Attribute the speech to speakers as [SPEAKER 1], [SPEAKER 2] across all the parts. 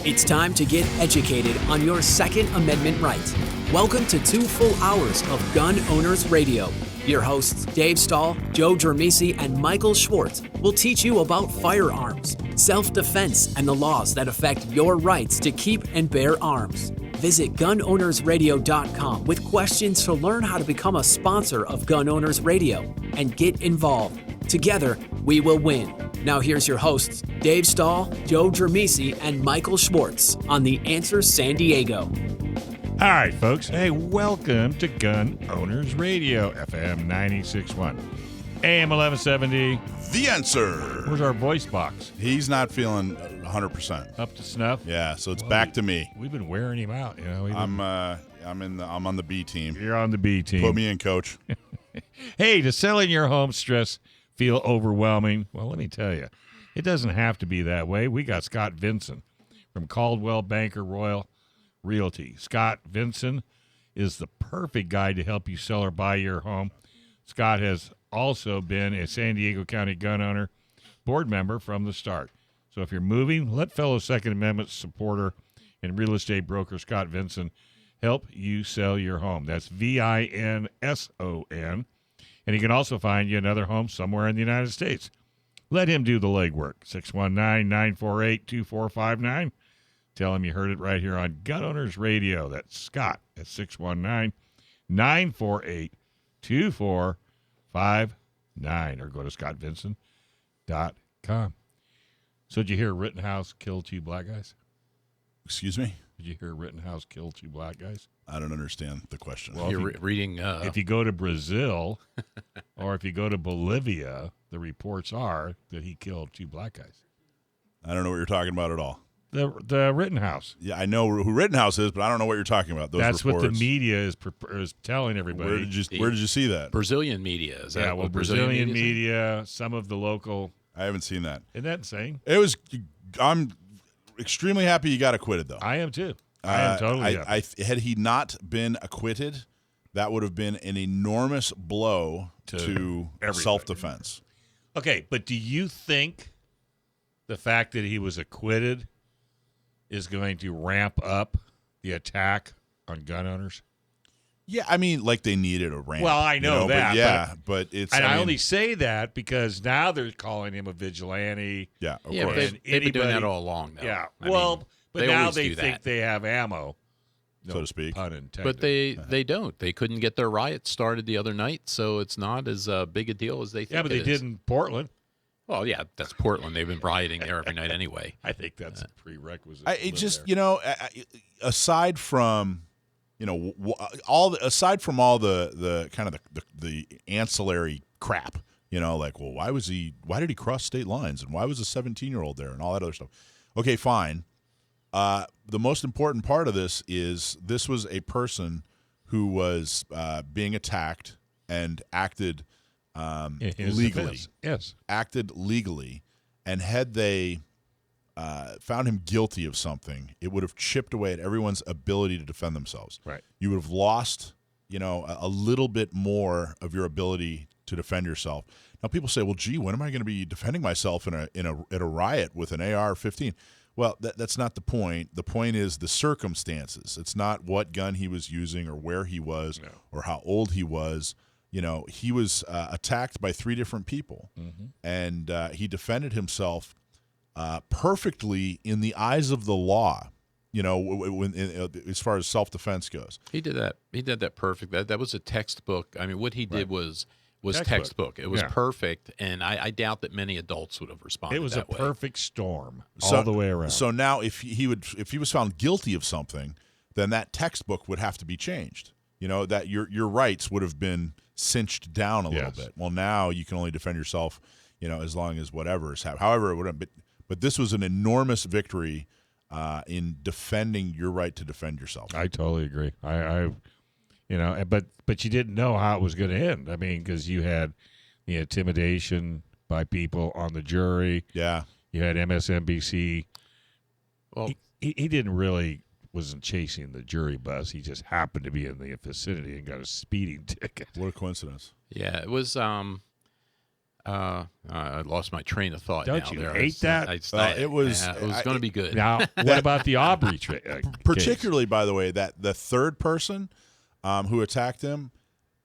[SPEAKER 1] It's time to get educated on your Second Amendment rights. Welcome to 2 full hours of Gun Owners Radio. Your hosts, Dave Stahl, Joe Germisi, and Michael Schwartz will teach you about firearms, self-defense, and the laws that affect your rights to keep and bear arms. Visit gunownersradio.com with questions to learn how to become a sponsor of Gun Owners Radio and get involved. Together, we will win. Now here's your hosts, Dave Stahl, Joe Germisi, and Michael Schwartz on The Answer San Diego.
[SPEAKER 2] All right, folks. Hey, welcome to Gun Owners Radio, FM 96.1, AM 1170.
[SPEAKER 3] The Answer.
[SPEAKER 2] Where's our voice box?
[SPEAKER 3] He's not feeling 100%.
[SPEAKER 2] Up to snuff?
[SPEAKER 3] Yeah, so it's back to me.
[SPEAKER 2] We've been wearing him out. You know,
[SPEAKER 3] I'm on the B team.
[SPEAKER 2] You're on the B team.
[SPEAKER 3] Put me in, coach.
[SPEAKER 2] Hey, does selling your home stress feel overwhelming? Well, let me tell you, it doesn't have to be that way. We got Scott Vinson from Caldwell Banker Royal Realty. Scott Vinson is the perfect guy to help you sell or buy your home. Scott has also been a San Diego County gun owner board member from the start. So if you're moving, let fellow Second Amendment supporter and real estate broker Scott Vinson help you sell your home. That's Vinson. And he can also find you another home somewhere in the United States. Let him do the legwork. 619-948-2459. Tell him you heard it right here on Gun Owners Radio. That's Scott at 619-948-2459. Or go to scottvinson.com. So did you hear Rittenhouse kill 2 black guys?
[SPEAKER 3] Excuse me?
[SPEAKER 2] Did you hear Rittenhouse kill 2 black guys?
[SPEAKER 3] I don't understand the question.
[SPEAKER 2] Well,
[SPEAKER 4] you're reading.
[SPEAKER 2] If you go to Brazil or if you go to Bolivia, the reports are that he killed 2 black guys.
[SPEAKER 3] I don't know what you're talking about at all.
[SPEAKER 2] The Rittenhouse.
[SPEAKER 3] Yeah, I know who Rittenhouse is, but I don't know what you're talking about.
[SPEAKER 2] That's
[SPEAKER 3] reports.
[SPEAKER 2] what the media is telling everybody.
[SPEAKER 3] Where did you see that?
[SPEAKER 4] Brazilian media. Is that
[SPEAKER 2] yeah, well, Brazilian media, some of the local.
[SPEAKER 3] I haven't seen that.
[SPEAKER 2] Isn't that insane?
[SPEAKER 3] I'm extremely happy you got acquitted, though.
[SPEAKER 2] I am too. I am totally happy.
[SPEAKER 3] Had he not been acquitted, that would have been an enormous blow to self-defense.
[SPEAKER 2] Okay, but do you think the fact that he was acquitted is going to ramp up the attack on gun owners?
[SPEAKER 3] Yeah, I mean, like they needed a ramp.
[SPEAKER 2] Well, I know that.
[SPEAKER 3] But it's.
[SPEAKER 2] And I only say that because now they're calling him a vigilante.
[SPEAKER 3] Yeah, of course.
[SPEAKER 4] They've been doing that all along, though.
[SPEAKER 2] Yeah,
[SPEAKER 4] but
[SPEAKER 2] now they think they have ammo,
[SPEAKER 3] so to speak.
[SPEAKER 2] Pun intended.
[SPEAKER 4] But they don't. They couldn't get their riot started the other night, so it's not as big a deal as they think.
[SPEAKER 2] Yeah, but they did in Portland.
[SPEAKER 4] Well, yeah, that's Portland. They've been rioting there every night anyway.
[SPEAKER 2] I think that's a prerequisite.
[SPEAKER 3] Aside from, aside from all the kind of the ancillary crap, like, well, why did he cross state lines, and why was a 17-year-old there, and all that other stuff. Okay, fine. The most important part of this was a person who was being attacked and acted legally.
[SPEAKER 2] Yes.
[SPEAKER 3] Acted legally, and had they found him guilty of something, it would have chipped away at everyone's ability to defend themselves.
[SPEAKER 2] Right.
[SPEAKER 3] You would have lost, a little bit more of your ability to defend yourself. Now, people say, "Well, gee, when am I going to be defending myself at a riot with an AR-15?" Well, that's not the point. The point is the circumstances. It's not what gun he was using or where he was or how old he was. He was attacked by 3 different people, and he defended himself perfectly in the eyes of the law. As far as self-defense goes,
[SPEAKER 4] he did that. He did that perfect. That was a textbook. I mean, what he did was textbook. It was perfect, and I doubt that many adults would have responded.
[SPEAKER 2] It was
[SPEAKER 4] that
[SPEAKER 2] a
[SPEAKER 4] way.
[SPEAKER 2] perfect storm all the way around.
[SPEAKER 3] So now, if he was found guilty of something, then that textbook would have to be changed. That your rights would have been cinched down a little bit. Well, now you can only defend yourself, as long as whatever is happening. However, it would have. But this was an enormous victory in defending your right to defend yourself.
[SPEAKER 2] I totally agree. But you didn't know how it was going to end. I mean, because you had the intimidation by people on the jury.
[SPEAKER 3] Yeah.
[SPEAKER 2] You had MSNBC.
[SPEAKER 4] Well,
[SPEAKER 2] he wasn't chasing the jury bus. He just happened to be in the vicinity and got a speeding ticket.
[SPEAKER 3] What a coincidence.
[SPEAKER 4] Yeah, it was. I lost my train of thought.
[SPEAKER 2] Don't
[SPEAKER 4] now
[SPEAKER 2] you
[SPEAKER 4] there.
[SPEAKER 2] hate that?
[SPEAKER 3] It was
[SPEAKER 4] going to be good.
[SPEAKER 2] Now, what about the Aubrey case?
[SPEAKER 3] Particularly, by the way, that the third person who attacked him,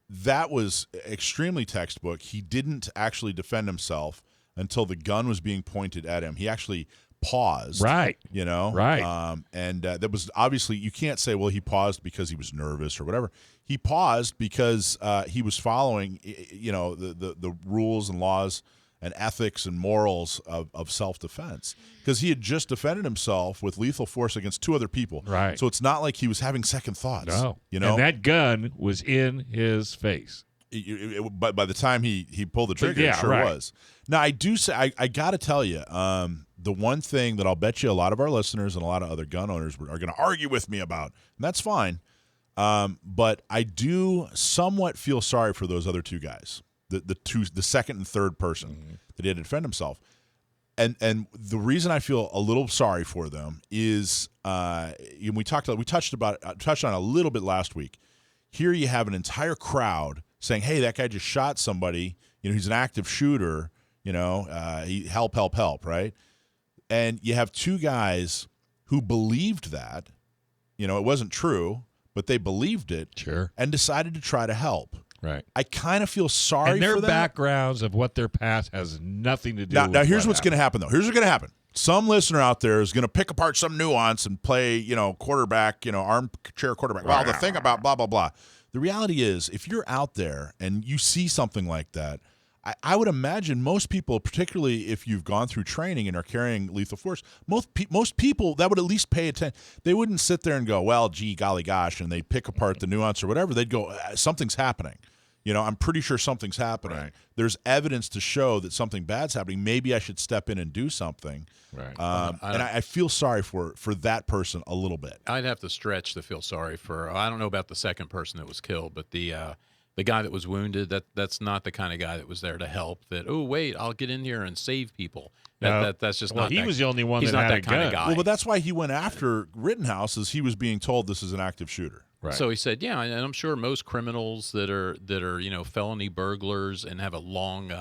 [SPEAKER 3] that was extremely textbook. He didn't actually defend himself until the gun was being pointed at him. He actually paused.
[SPEAKER 2] Right.
[SPEAKER 3] Right. And that was obviously, you can't say, well, he paused because he was nervous or whatever. He paused because he was following, the rules and laws and ethics and morals of self-defense, because he had just defended himself with lethal force against two other people.
[SPEAKER 2] Right.
[SPEAKER 3] So it's not like he was having second thoughts.
[SPEAKER 2] No. And that gun was in his face.
[SPEAKER 3] But by the time he pulled the trigger, it sure was. Now, I do say, I got to tell you, the one thing that I'll bet you a lot of our listeners and a lot of other gun owners are going to argue with me about, and that's fine, but I do somewhat feel sorry for those other two guys, the second and third person that he had to defend himself. And the reason I feel a little sorry for them is we touched on it a little bit last week. Here you have an entire crowd saying, "Hey, that guy just shot somebody. He's an active shooter. He help, right?" And you have two guys who believed that, it wasn't true, but they believed it,
[SPEAKER 2] sure,
[SPEAKER 3] and decided to try to help.
[SPEAKER 2] Right.
[SPEAKER 3] I kind of feel sorry
[SPEAKER 2] and their
[SPEAKER 3] for that.
[SPEAKER 2] backgrounds of what their past has nothing to do with
[SPEAKER 3] Now here's what's going to happen, though. Here's what's going to happen. Some listener out there is going to pick apart some nuance and play, quarterback, armchair quarterback. Well, the thing about blah, blah, blah. The reality is, if you're out there and you see something like that, I would imagine most people, particularly if you've gone through training and are carrying lethal force, most people that would at least pay attention. They wouldn't sit there and go, well, gee, golly gosh, and they'd pick apart the nuance or whatever. They'd go, something's happening. I'm pretty sure something's happening. Right. There's evidence to show that something bad's happening. Maybe I should step in and do something. Right. And I feel sorry for that person a little bit.
[SPEAKER 4] I'd have to stretch to feel sorry for. I don't know about the second person that was killed, but the guy that was wounded, that's not the kind of guy that was there to help. That, oh wait, I'll get in here and save people. That's just not.
[SPEAKER 2] He was the only one.
[SPEAKER 4] He's
[SPEAKER 2] that
[SPEAKER 4] not
[SPEAKER 2] had
[SPEAKER 4] that
[SPEAKER 2] a
[SPEAKER 4] kind
[SPEAKER 2] gun.
[SPEAKER 4] of guy.
[SPEAKER 3] Well, but that's why he went after Rittenhouse, as he was being told this is an active shooter.
[SPEAKER 2] Right.
[SPEAKER 4] So he said, yeah, and I'm sure most criminals that are felony burglars and have a long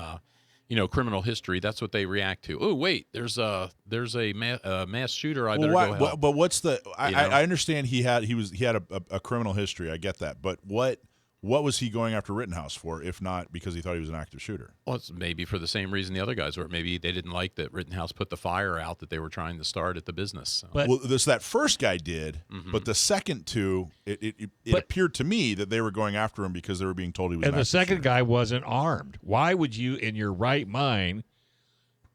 [SPEAKER 4] criminal history, that's what they react to. Oh wait, there's a mass shooter. I better go help.
[SPEAKER 3] But what's the? I understand he had a criminal history. I get that, but what was he going after Rittenhouse for, if not because he thought he was an active shooter?
[SPEAKER 4] Well, it's maybe for the same reason the other guys were. Maybe they didn't like that Rittenhouse put the fire out that they were trying to start at the business. So.
[SPEAKER 3] Well, that first guy did, but the second two, it appeared to me that they were going after him because they were being told he was an active shooter. And the second
[SPEAKER 2] guy wasn't armed. Why would you, in your right mind,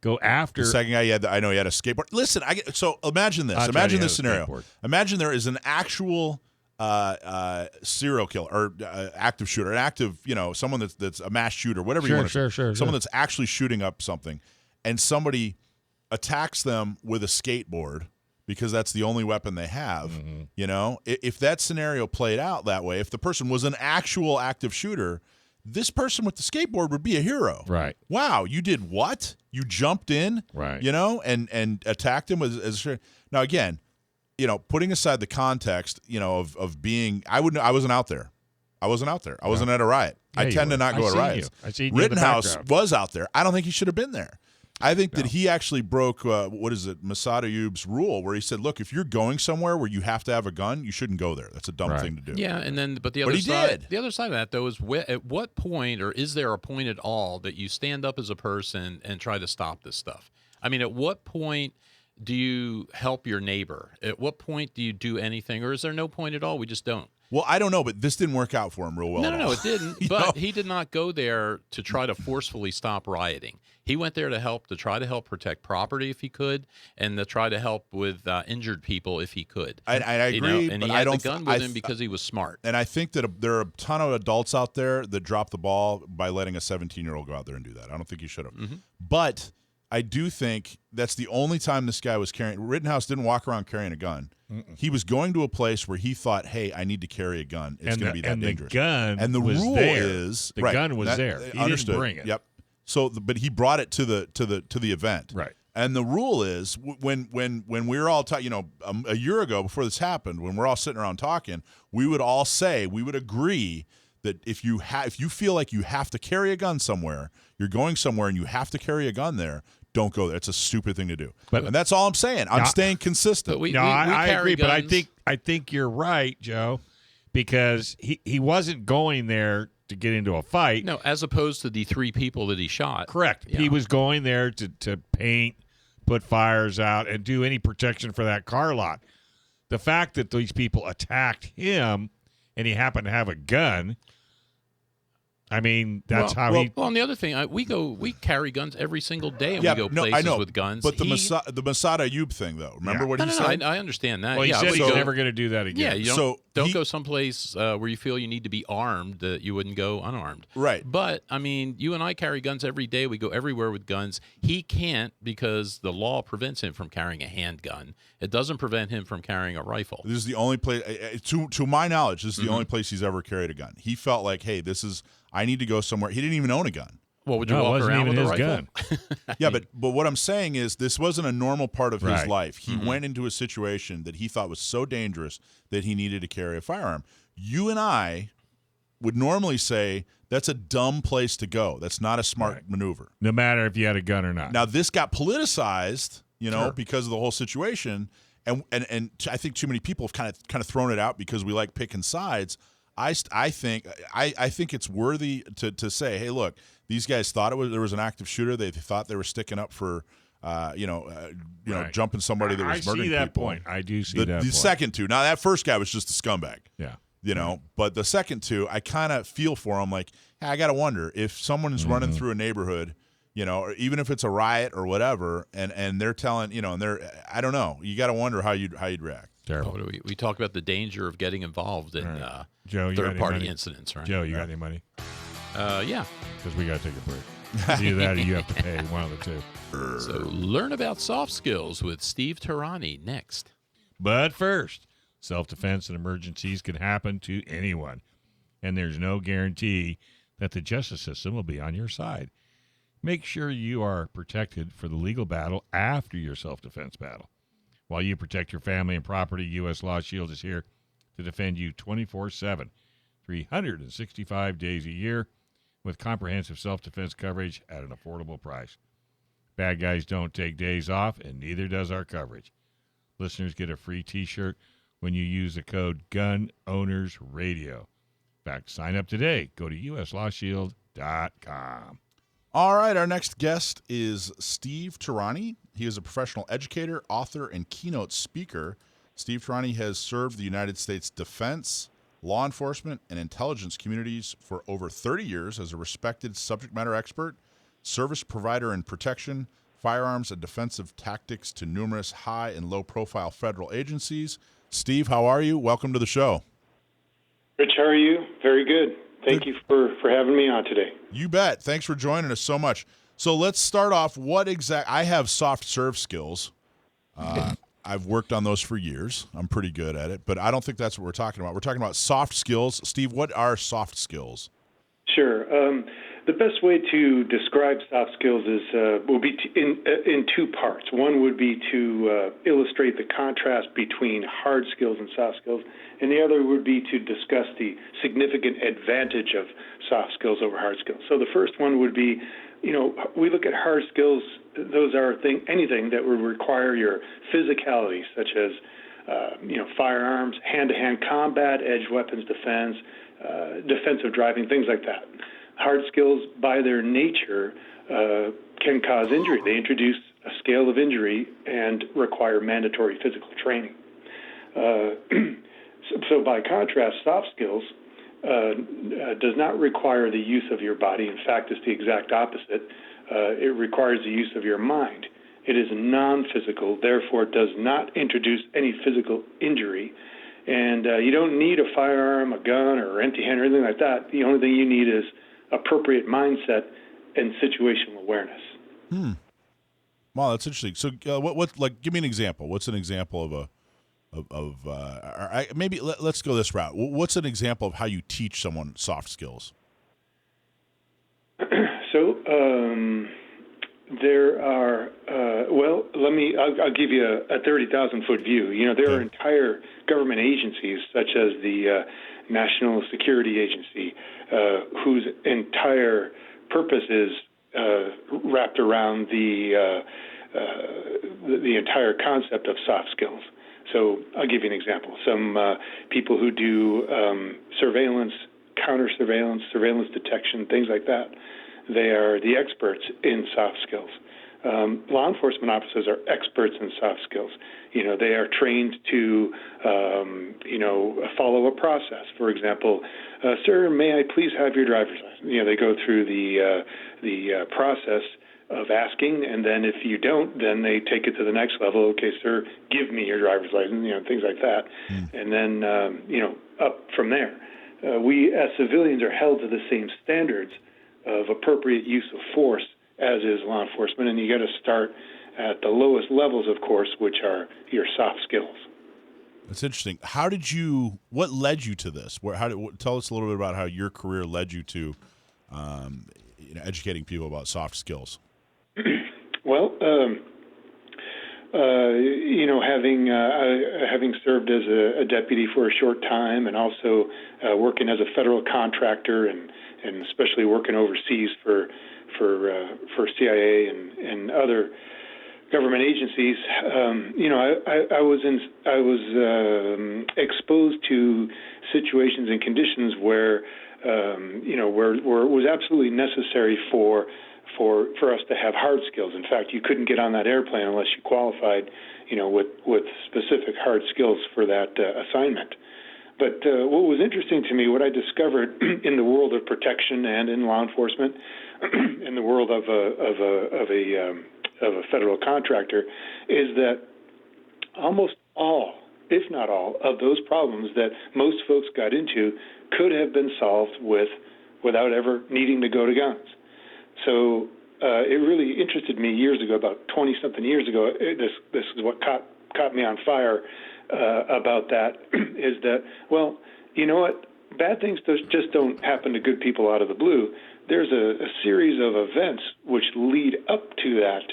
[SPEAKER 2] go after
[SPEAKER 3] the second guy? He had a skateboard. Listen, so imagine this. Imagine this scenario. Skateboard. Imagine there is an actual serial killer or active shooter, an active, someone that's a mass shooter, whatever you want to say. Someone that's actually shooting up something, and somebody attacks them with a skateboard because that's the only weapon they have. If that scenario played out that way, if the person was an actual active shooter, this person with the skateboard would be a hero.
[SPEAKER 2] Right.
[SPEAKER 3] Wow, you did what? You jumped in,
[SPEAKER 2] right?
[SPEAKER 3] And attacked him as now again. Putting aside the context, of being, I wasn't out there. I wasn't at a riot.
[SPEAKER 2] Yeah,
[SPEAKER 3] I tend to not go to riots. Rittenhouse was out there. I don't think he should have been there. I think that he actually broke, Masada Ayoub's rule, where he said, look, if you're going somewhere where you have to have a gun, you shouldn't go there. That's a dumb thing to do.
[SPEAKER 4] Yeah, and then, but the other side of that, though, is at what point, or is there a point at all, that you stand up as a person and try to stop this stuff? I mean, at what point do you help your neighbor? At what point do you do anything, or is there no point at all? We just don't.
[SPEAKER 3] Well, I don't know, but this didn't work out for him real well.
[SPEAKER 4] No, it didn't. But he did not go there to try to forcefully stop rioting. He went there to try to help protect property if he could, and to try to help with injured people if he could.
[SPEAKER 3] I agree,
[SPEAKER 4] and
[SPEAKER 3] but
[SPEAKER 4] he
[SPEAKER 3] I
[SPEAKER 4] had
[SPEAKER 3] don't
[SPEAKER 4] the gun with him because he was smart.
[SPEAKER 3] And I think that there are a ton of adults out there that drop the ball by letting a 17-year-old go out there and do that. I don't think he should have. But I do think that's the only time this guy was carrying. Rittenhouse didn't walk around carrying a gun. He was going to a place where he thought, hey, I need to carry a gun. It's going to be that dangerous.
[SPEAKER 2] The gun
[SPEAKER 3] and the
[SPEAKER 2] was
[SPEAKER 3] rule
[SPEAKER 2] there.
[SPEAKER 3] is
[SPEAKER 2] the gun was there. He
[SPEAKER 3] understood.
[SPEAKER 2] Didn't bring it.
[SPEAKER 3] Yep. So, but he brought it to the event.
[SPEAKER 2] Right.
[SPEAKER 3] And the rule is when we were all talking, a year ago before this happened, when we're all sitting around talking, we would all say, we would agree that if you feel like you have to carry a gun somewhere, you're going somewhere and you have to carry a gun there, don't go there. It's a stupid thing to do. And that's all I'm saying. I'm staying consistent.
[SPEAKER 2] I agree,
[SPEAKER 4] guns.
[SPEAKER 2] but I think you're right, Joe, because he wasn't going there to get into a fight.
[SPEAKER 4] No, as opposed to the 3 people that he shot.
[SPEAKER 2] Correct.
[SPEAKER 4] Yeah.
[SPEAKER 2] He was going there to paint, put fires out, and do any protection for that car lot. The fact that these people attacked him and he happened to have a gun, I mean, that's how he...
[SPEAKER 4] Well, and the other thing, we carry guns every single day, and we go
[SPEAKER 3] I
[SPEAKER 4] places
[SPEAKER 3] know,
[SPEAKER 4] with guns.
[SPEAKER 3] But the Masad Ayub thing, though, remember what he said?
[SPEAKER 4] I understand that.
[SPEAKER 2] Well, he said he's
[SPEAKER 4] go,
[SPEAKER 2] never going to do that again.
[SPEAKER 4] Yeah, you don't go someplace where you feel you need to be armed that you wouldn't go unarmed.
[SPEAKER 3] Right.
[SPEAKER 4] But, I mean, you and I carry guns every day. We go everywhere with guns. He can't because the law prevents him from carrying a handgun. It doesn't prevent him from carrying a rifle.
[SPEAKER 3] This is the only place, to my knowledge, this is the only place he's ever carried a gun. He felt like, hey, I need to go somewhere. He didn't even own a gun.
[SPEAKER 4] Well, would you walk around with a rifle?
[SPEAKER 2] Gun.
[SPEAKER 3] Yeah, but what I'm saying is this wasn't a normal part of his life. He
[SPEAKER 4] Mm-hmm.
[SPEAKER 3] went into a situation that he thought was so dangerous that he needed to carry a firearm. You and I would normally say that's a dumb place to go. That's not a smart maneuver.
[SPEAKER 2] No matter if you had a gun or not.
[SPEAKER 3] Now, this got politicized, because of the whole situation, and I think too many people have kind of thrown it out because we like picking sides. I think it's worthy to say, hey, look, these guys thought there was an active shooter. They thought they were sticking up for, jumping somebody that was murdering people.
[SPEAKER 2] I see that point. I do see that point.
[SPEAKER 3] The second two. Now, that first guy was just a scumbag.
[SPEAKER 2] Yeah.
[SPEAKER 3] But the second two, I kind of feel for him. Like, hey, I got to wonder if someone is running through a neighborhood, or even if it's a riot or whatever, and they're telling, I don't know. You got to wonder how you'd react.
[SPEAKER 2] Terrible.
[SPEAKER 4] We talk about the danger of getting involved in third-party incidents, right?
[SPEAKER 2] Joe, you got any money?
[SPEAKER 4] Yeah.
[SPEAKER 2] Because we got to take a break. Either that or you have to pay, one of the two.
[SPEAKER 4] So learn about soft skills with Steve Tarani next.
[SPEAKER 2] But first, self-defense and emergencies can happen to anyone, and there's no guarantee that the justice system will be on your side. Make sure you are protected for the legal battle after your self-defense battle. While you protect your family and property, U.S. Law Shield is here to defend you 24/7, 365 days a year, with comprehensive self-defense coverage at an affordable price. Bad guys don't take days off, and neither does our coverage. Listeners get a free T-shirt when you use the code GUNOWNERSRADIO. In fact, sign up today. Go to uslawshield.com.
[SPEAKER 3] All right, our next guest is Steve Tarani. He is a professional educator, author, and keynote speaker. Steve Tarani has served the United States defense, law enforcement, and intelligence communities for over 30 years as a respected subject matter expert, service provider in protection, firearms, and defensive tactics to numerous high and low-profile federal agencies. Steve, how are you? Welcome to the show.
[SPEAKER 5] Rich, how are you? Very good. Thank you for having me on today.
[SPEAKER 3] You bet. Thanks for joining us so much. So let's start off. I have soft serve skills. I've worked on those for years. I'm pretty good at it, but I don't think that's what we're talking about. We're talking about soft skills. Steve, what are soft skills?
[SPEAKER 5] Sure. The best way to describe soft skills will be in two parts. One would be to illustrate the contrast between hard skills and soft skills, and the other would be to discuss the significant advantage of soft skills over hard skills. So the first one would be, we look at hard skills. Those are anything that would require your physicality, such as firearms, hand-to-hand combat, edge weapons defense, defensive driving, things like that. Hard skills, by their nature, can cause injury. They introduce a scale of injury and require mandatory physical training. So by contrast, soft skills does not require the use of your body. In fact, it's the exact opposite. It requires the use of your mind. It is non-physical, therefore it does not introduce any physical injury. And you don't need a firearm, a gun, or empty hand or anything like that. The only thing you need is appropriate mindset and situational awareness.
[SPEAKER 3] Wow, that's interesting. So, give me an example. What's an example maybe let's go this route. What's an example of how you teach someone soft skills?
[SPEAKER 5] So, there are. I'll give you a 30,000-foot view. There are entire government agencies such as the National Security Agency, whose entire purpose is wrapped around the entire concept of soft skills. So I'll give you an example. Some people who do surveillance, counter-surveillance, surveillance detection, things like that, they are the experts in soft skills. Law enforcement officers are experts in soft skills. They are trained to, follow a process. For example, sir, may I please have your driver's license? They go through the process of asking, and then if you don't, then they take it to the next level. Okay, sir, give me your driver's license, things like that. And then, up from there. We as civilians are held to the same standards of appropriate use of force as is law enforcement, and you got to start at the lowest levels, of course, which are your soft skills.
[SPEAKER 3] That's interesting. What led you to this? Tell us a little bit about how your career led you to educating people about soft skills.
[SPEAKER 5] Well, having served as a deputy for a short time, and also working as a federal contractor, and especially working overseas for CIA and other government agencies, I was exposed to situations and conditions where it was absolutely necessary for us to have hard skills. In fact, you couldn't get on that airplane unless you qualified, with specific hard skills for that assignment. But what was interesting to me, what I discovered in the world of protection and in law enforcement, in the world of a federal contractor, is that almost all, if not all, of those problems that most folks got into could have been solved without ever needing to go to guns. So it really interested me years ago, about 20-something years ago. This is what caught me on fire about that, is that, well, you know what? Bad things just don't happen to good people out of the blue. There's a series of events which lead up to that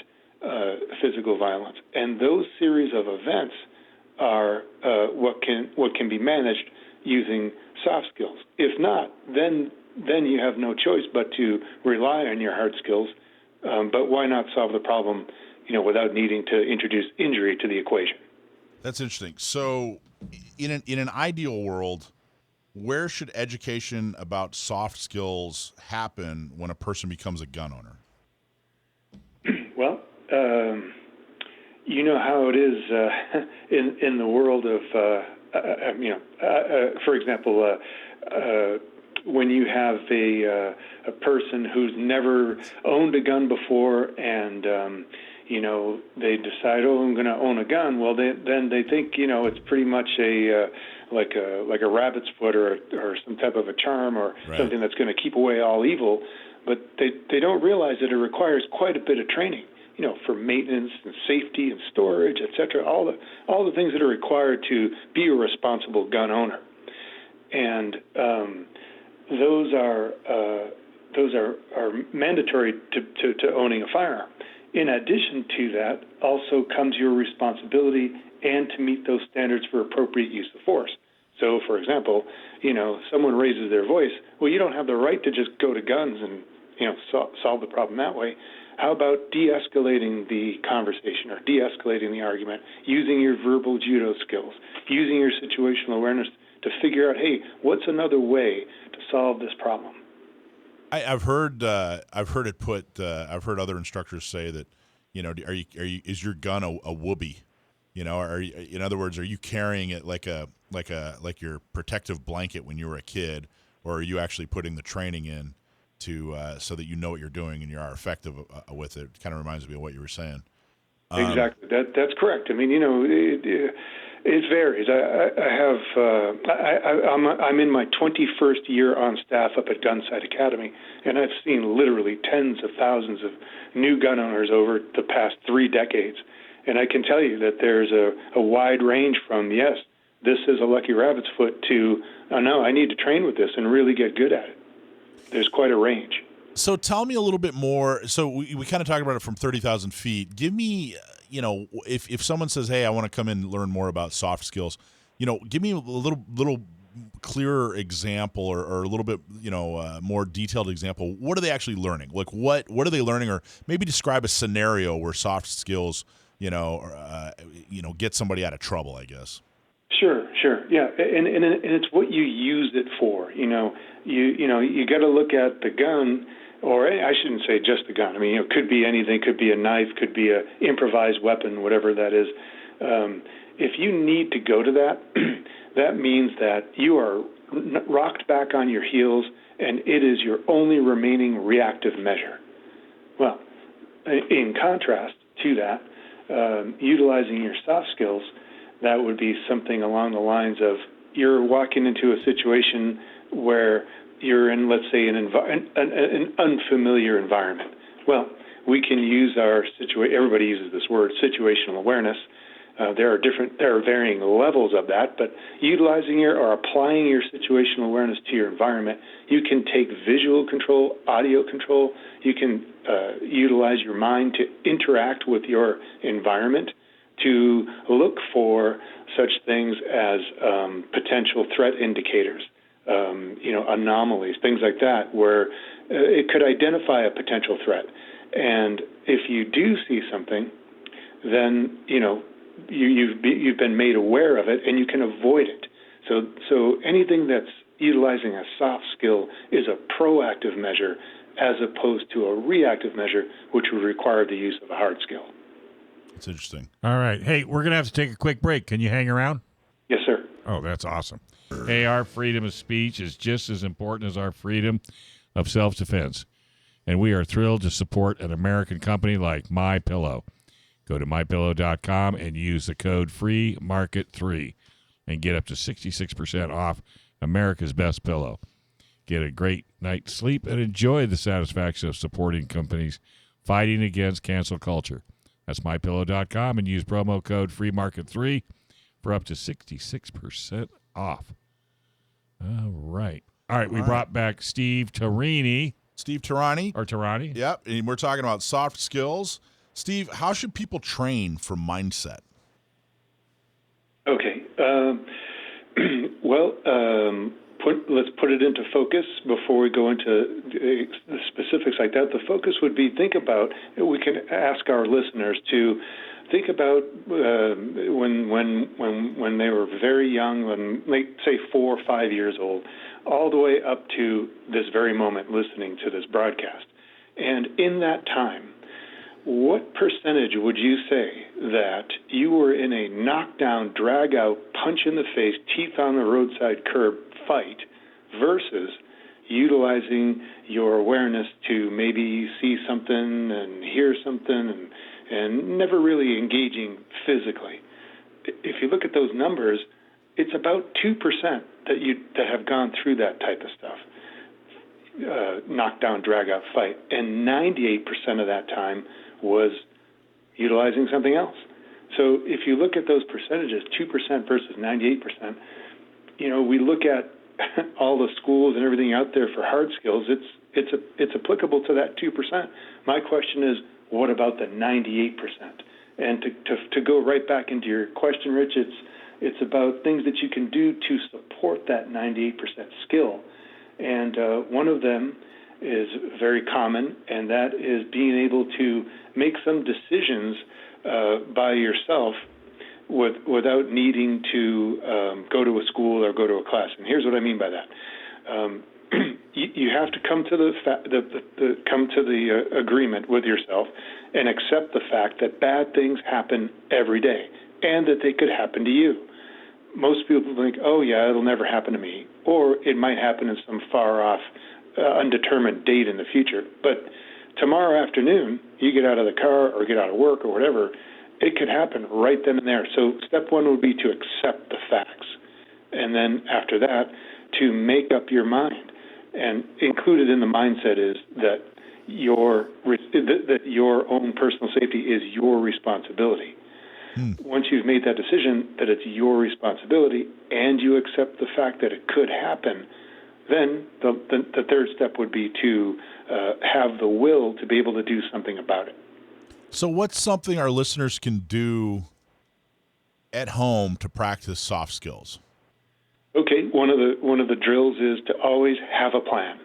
[SPEAKER 5] physical violence, and those series of events are what can be managed using soft skills. If not, then you have no choice but to rely on your hard skills. But why not solve the problem, without needing to introduce injury to the equation?
[SPEAKER 3] That's interesting. So, in an ideal world, where should education about soft skills happen when a person becomes a gun owner?
[SPEAKER 5] Well, you know how it is in the world of, for example, when you have a person who's never owned a gun before, and they decide, I'm going to own a gun. Well, then they think it's pretty much like a rabbit's foot or some type of a charm or something that's going to keep away all evil. But they don't realize that it requires quite a bit of training, for maintenance and safety and storage, etc. All the things that are required to be a responsible gun owner, and those are mandatory to owning a firearm. In addition to that, also comes your responsibility and to meet those standards for appropriate use of force. So, for example, someone raises their voice. Well, you don't have the right to just go to guns and solve the problem that way. How about de-escalating the conversation or de-escalating the argument, using your verbal judo skills, using your situational awareness to figure out, hey, what's another way to solve this problem?
[SPEAKER 3] I've heard it put. I've heard other instructors say that, is your gun a whoopee? Are you, in other words, are you carrying it like your protective blanket when you were a kid, or are you actually putting the training in to so that you know what you're doing and you are effective with it? It kind of reminds me of what you were saying.
[SPEAKER 5] Exactly. That's correct. I mean, it varies. I'm in my 21st year on staff up at Gunsight Academy, and I've seen literally tens of thousands of new gun owners over the past 3 decades. And I can tell you that there's a wide range from, yes, this is a lucky rabbit's foot, to, oh, no, I need to train with this and really get good at it. There's quite a range.
[SPEAKER 3] So tell me a little bit more. So we kind of talked about it from 30,000 feet. Give me, if someone says, hey, I want to come in and learn more about soft skills, give me a little clearer example or a little bit, more detailed example. What are they actually learning? Like what are they learning? Or maybe describe a scenario where soft skills, get somebody out of trouble, I guess.
[SPEAKER 5] Sure. Yeah. And it's what you use it for. You got to look at the gun, or I shouldn't say just the gun. I mean, it could be anything, could be a knife, could be a improvised weapon, whatever that is. If you need to go to that, that means that you are rocked back on your heels, and it is your only remaining reactive measure. Well, in contrast to that, utilizing your soft skills, that would be something along the lines of you're walking into a situation where you're in, let's say, an unfamiliar environment. Well, we can use everybody uses this word, situational awareness. There are varying levels of that, but utilizing or applying your situational awareness to your environment, you can take visual control, audio control. You can utilize your mind to interact with your environment, to look for such things as potential threat indicators, anomalies, things like that, where it could identify a potential threat. And if you do see something, then you've been made aware of it, and you can avoid it. So anything that's utilizing a soft skill is a proactive measure as opposed to a reactive measure, which would require the use of a hard skill.
[SPEAKER 3] That's interesting.
[SPEAKER 2] All right. Hey, we're going to have to take a quick break. Can you hang around?
[SPEAKER 5] Yes, sir.
[SPEAKER 2] Oh, that's awesome. Hey, our freedom of speech is just as important as our freedom of self-defense. And we are thrilled to support an American company like MyPillow. Go to MyPillow.com and use the code FREEMARKET3 and get up to 66% off America's best pillow. Get a great night's sleep and enjoy the satisfaction of supporting companies fighting against cancel culture. That's MyPillow.com and use promo code FREEMARKET3 for up to 66% off. All right, we brought back Steve Tarani.
[SPEAKER 3] Steve Tarani.
[SPEAKER 2] Or Tarani.
[SPEAKER 3] Yep, and we're talking about soft skills. Steve, how should people train for mindset?
[SPEAKER 5] Okay. Let's put it into focus before we go into the specifics like that. The focus would be we can ask our listeners to think about when they were very young, when say 4 or 5 years old, all the way up to this very moment listening to this broadcast. And in that time, what percentage would you say that you were in a knockdown, drag-out, punch-in-the-face, teeth-on-the-roadside curb fight versus utilizing your awareness to maybe see something and hear something and never really engaging physically? If you look at those numbers, it's about 2% that have gone through that type of stuff. Knockdown, drag-out fight, and 98% of that time was utilizing something else. So if you look at those percentages, 2% versus 98%, we look at all the schools and everything out there for hard skills. It's applicable to that 2%. My question is, what about the 98%? And to go right back into your question, Rich, it's about things that you can do to support that 98% skill. And one of them is very common, and that is being able to make some decisions by yourself without needing to go to a school or go to a class. And here's what I mean by that. You have to come to the agreement with yourself and accept the fact that bad things happen every day and that they could happen to you. Most people think, oh, yeah, it'll never happen to me, or it might happen in some far-off, undetermined date in the future. But tomorrow afternoon, you get out of the car or get out of work or whatever, it could happen right then and there. So step one would be to accept the facts. And then after that, to make up your mind. And included in the mindset is that your own personal safety is your responsibility. Once you've made that decision that it's your responsibility and you accept the fact that it could happen, then the third step would be to have the will to be able to do something about it.
[SPEAKER 3] So what's something our listeners can do at home to practice soft skills?
[SPEAKER 5] Okay, one of the drills is to always have a plan.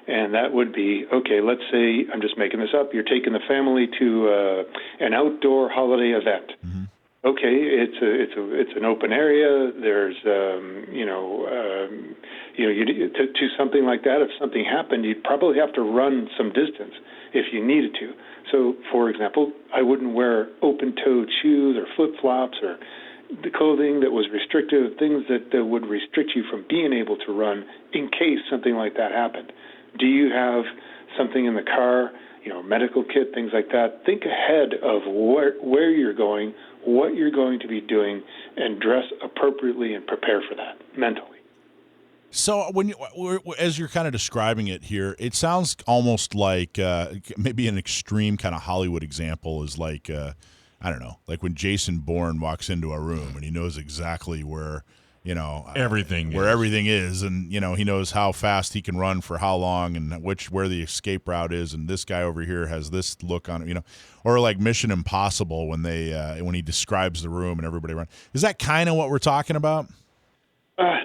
[SPEAKER 5] And that would be, okay, let's say, I'm just making this up, you're taking the family to an outdoor holiday event.
[SPEAKER 3] Mm-hmm.
[SPEAKER 5] Okay, it's an open area. There's to something like that. If something happened, you'd probably have to run some distance if you needed to. So, for example, I wouldn't wear open-toed shoes or flip-flops or the clothing that was restrictive, things that would restrict you from being able to run in case something like that happened. Do you have something in the car, medical kit, things like that? Think ahead of where you're going, what you're going to be doing, and dress appropriately and prepare for that mentally.
[SPEAKER 3] So as you're kind of describing it here, it sounds almost like maybe an extreme kind of Hollywood example is like, I don't know, like when Jason Bourne walks into a room and he knows exactly where, everything is, and he knows how fast he can run for how long and where the escape route is, and this guy over here has this look on it, or like Mission Impossible when when he describes the room and everybody runs. Is that kind of what we're talking about?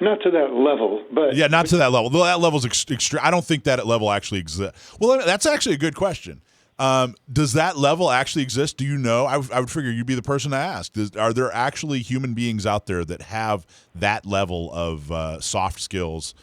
[SPEAKER 5] Not to that level, but
[SPEAKER 3] yeah, not to that level. That level's extreme. I don't think that level actually exists. Well, that's actually a good question. Does that level actually exist? Do you know? I would figure you'd be the person to ask. Are there actually human beings out there that have that level of soft skills,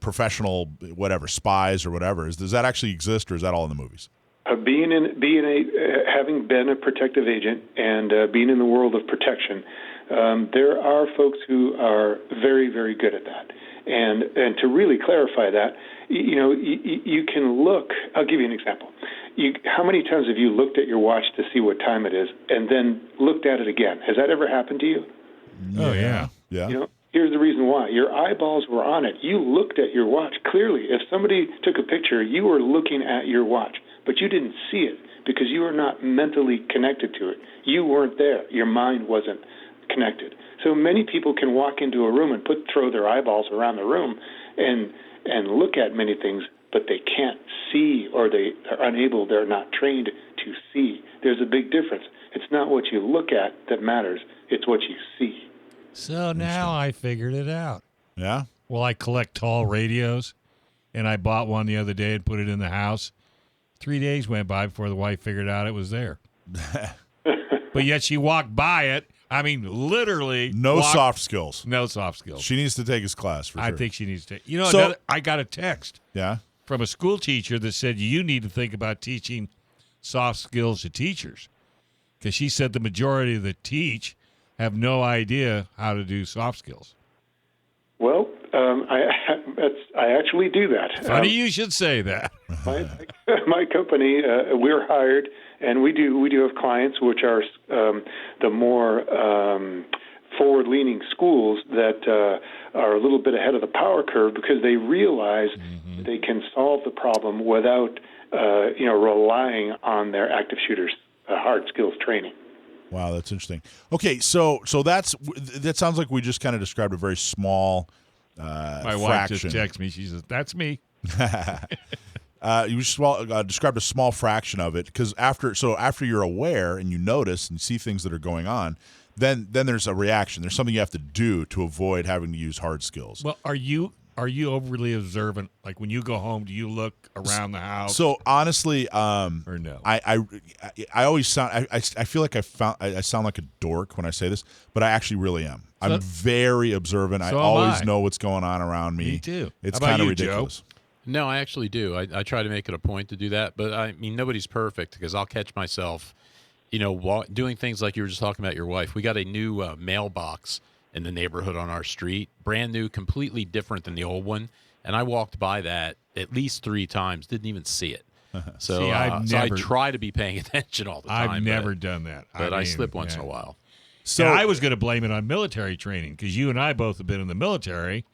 [SPEAKER 3] professional, whatever, spies or whatever? Does that actually exist, or is that all in the movies?
[SPEAKER 5] Having been a protective agent and being in the world of protection, there are folks who are very, very good at that. And to really clarify that, you can look. I'll give you an example. How many times have you looked at your watch to see what time it is and then looked at it again? Has that ever happened to you?
[SPEAKER 2] Oh, yeah.
[SPEAKER 3] Yeah.
[SPEAKER 5] Here's the reason why. Your eyeballs were on it. You looked at your watch. Clearly, if somebody took a picture, you were looking at your watch, but you didn't see it because you were not mentally connected to it. You weren't there. Your mind wasn't connected. So many people can walk into a room and throw their eyeballs around the room and look at many things, but they can't see, or they're not trained to see. There's a big difference. It's not what you look at that matters. It's what you see.
[SPEAKER 2] So now I figured it out.
[SPEAKER 3] Yeah?
[SPEAKER 2] Well, I collect tall radios, and I bought one the other day and put it in the house. 3 days went by before the wife figured out it was there. But yet she walked by it. I mean, literally.
[SPEAKER 3] Soft skills.
[SPEAKER 2] No soft skills.
[SPEAKER 3] She needs to take his class, for sure.
[SPEAKER 2] I think she needs to. I got a text from a school teacher that said you need to think about teaching soft skills to teachers, because she said the majority that teach have no idea how to do soft skills.
[SPEAKER 5] Well, I actually do that.
[SPEAKER 2] Funny you should say that.
[SPEAKER 5] My company, we're hired, and we do have clients which are the more forward-leaning schools that are a little bit ahead of the power curve because they realize they can solve the problem without relying on their active shooters hard skills training.
[SPEAKER 3] Wow, that's interesting. Okay, so that sounds like we just kind of described a very small
[SPEAKER 2] My wife just texted me. She says, "That's me."
[SPEAKER 3] You just described a small fraction of it, because after you're aware and you notice and see things that are going on, then there's a reaction. There's something you have to do to avoid having to use hard skills.
[SPEAKER 2] Well, are you overly observant? Like when you go home, do you look around the house?
[SPEAKER 3] So honestly,
[SPEAKER 2] or no?
[SPEAKER 3] I always sound. I feel like I sound like a dork when I say this, but I actually really am. I'm very observant. I always know what's going on around me.
[SPEAKER 2] Me too.
[SPEAKER 3] It's kind of ridiculous.
[SPEAKER 4] Joe? No, I actually do. I try to make it a point to do that, but I mean, nobody's perfect, because I'll catch myself, doing things like you were just talking about your wife. We got a new mailbox in the neighborhood on our street, brand new, completely different than the old one, and I walked by that at least 3 times, didn't even see it. So,
[SPEAKER 2] See,
[SPEAKER 4] I try to be paying attention all the time.
[SPEAKER 2] I've never done that.
[SPEAKER 4] But I slip once in a while.
[SPEAKER 2] So I was going to blame it on military training, because you and I both have been in the military,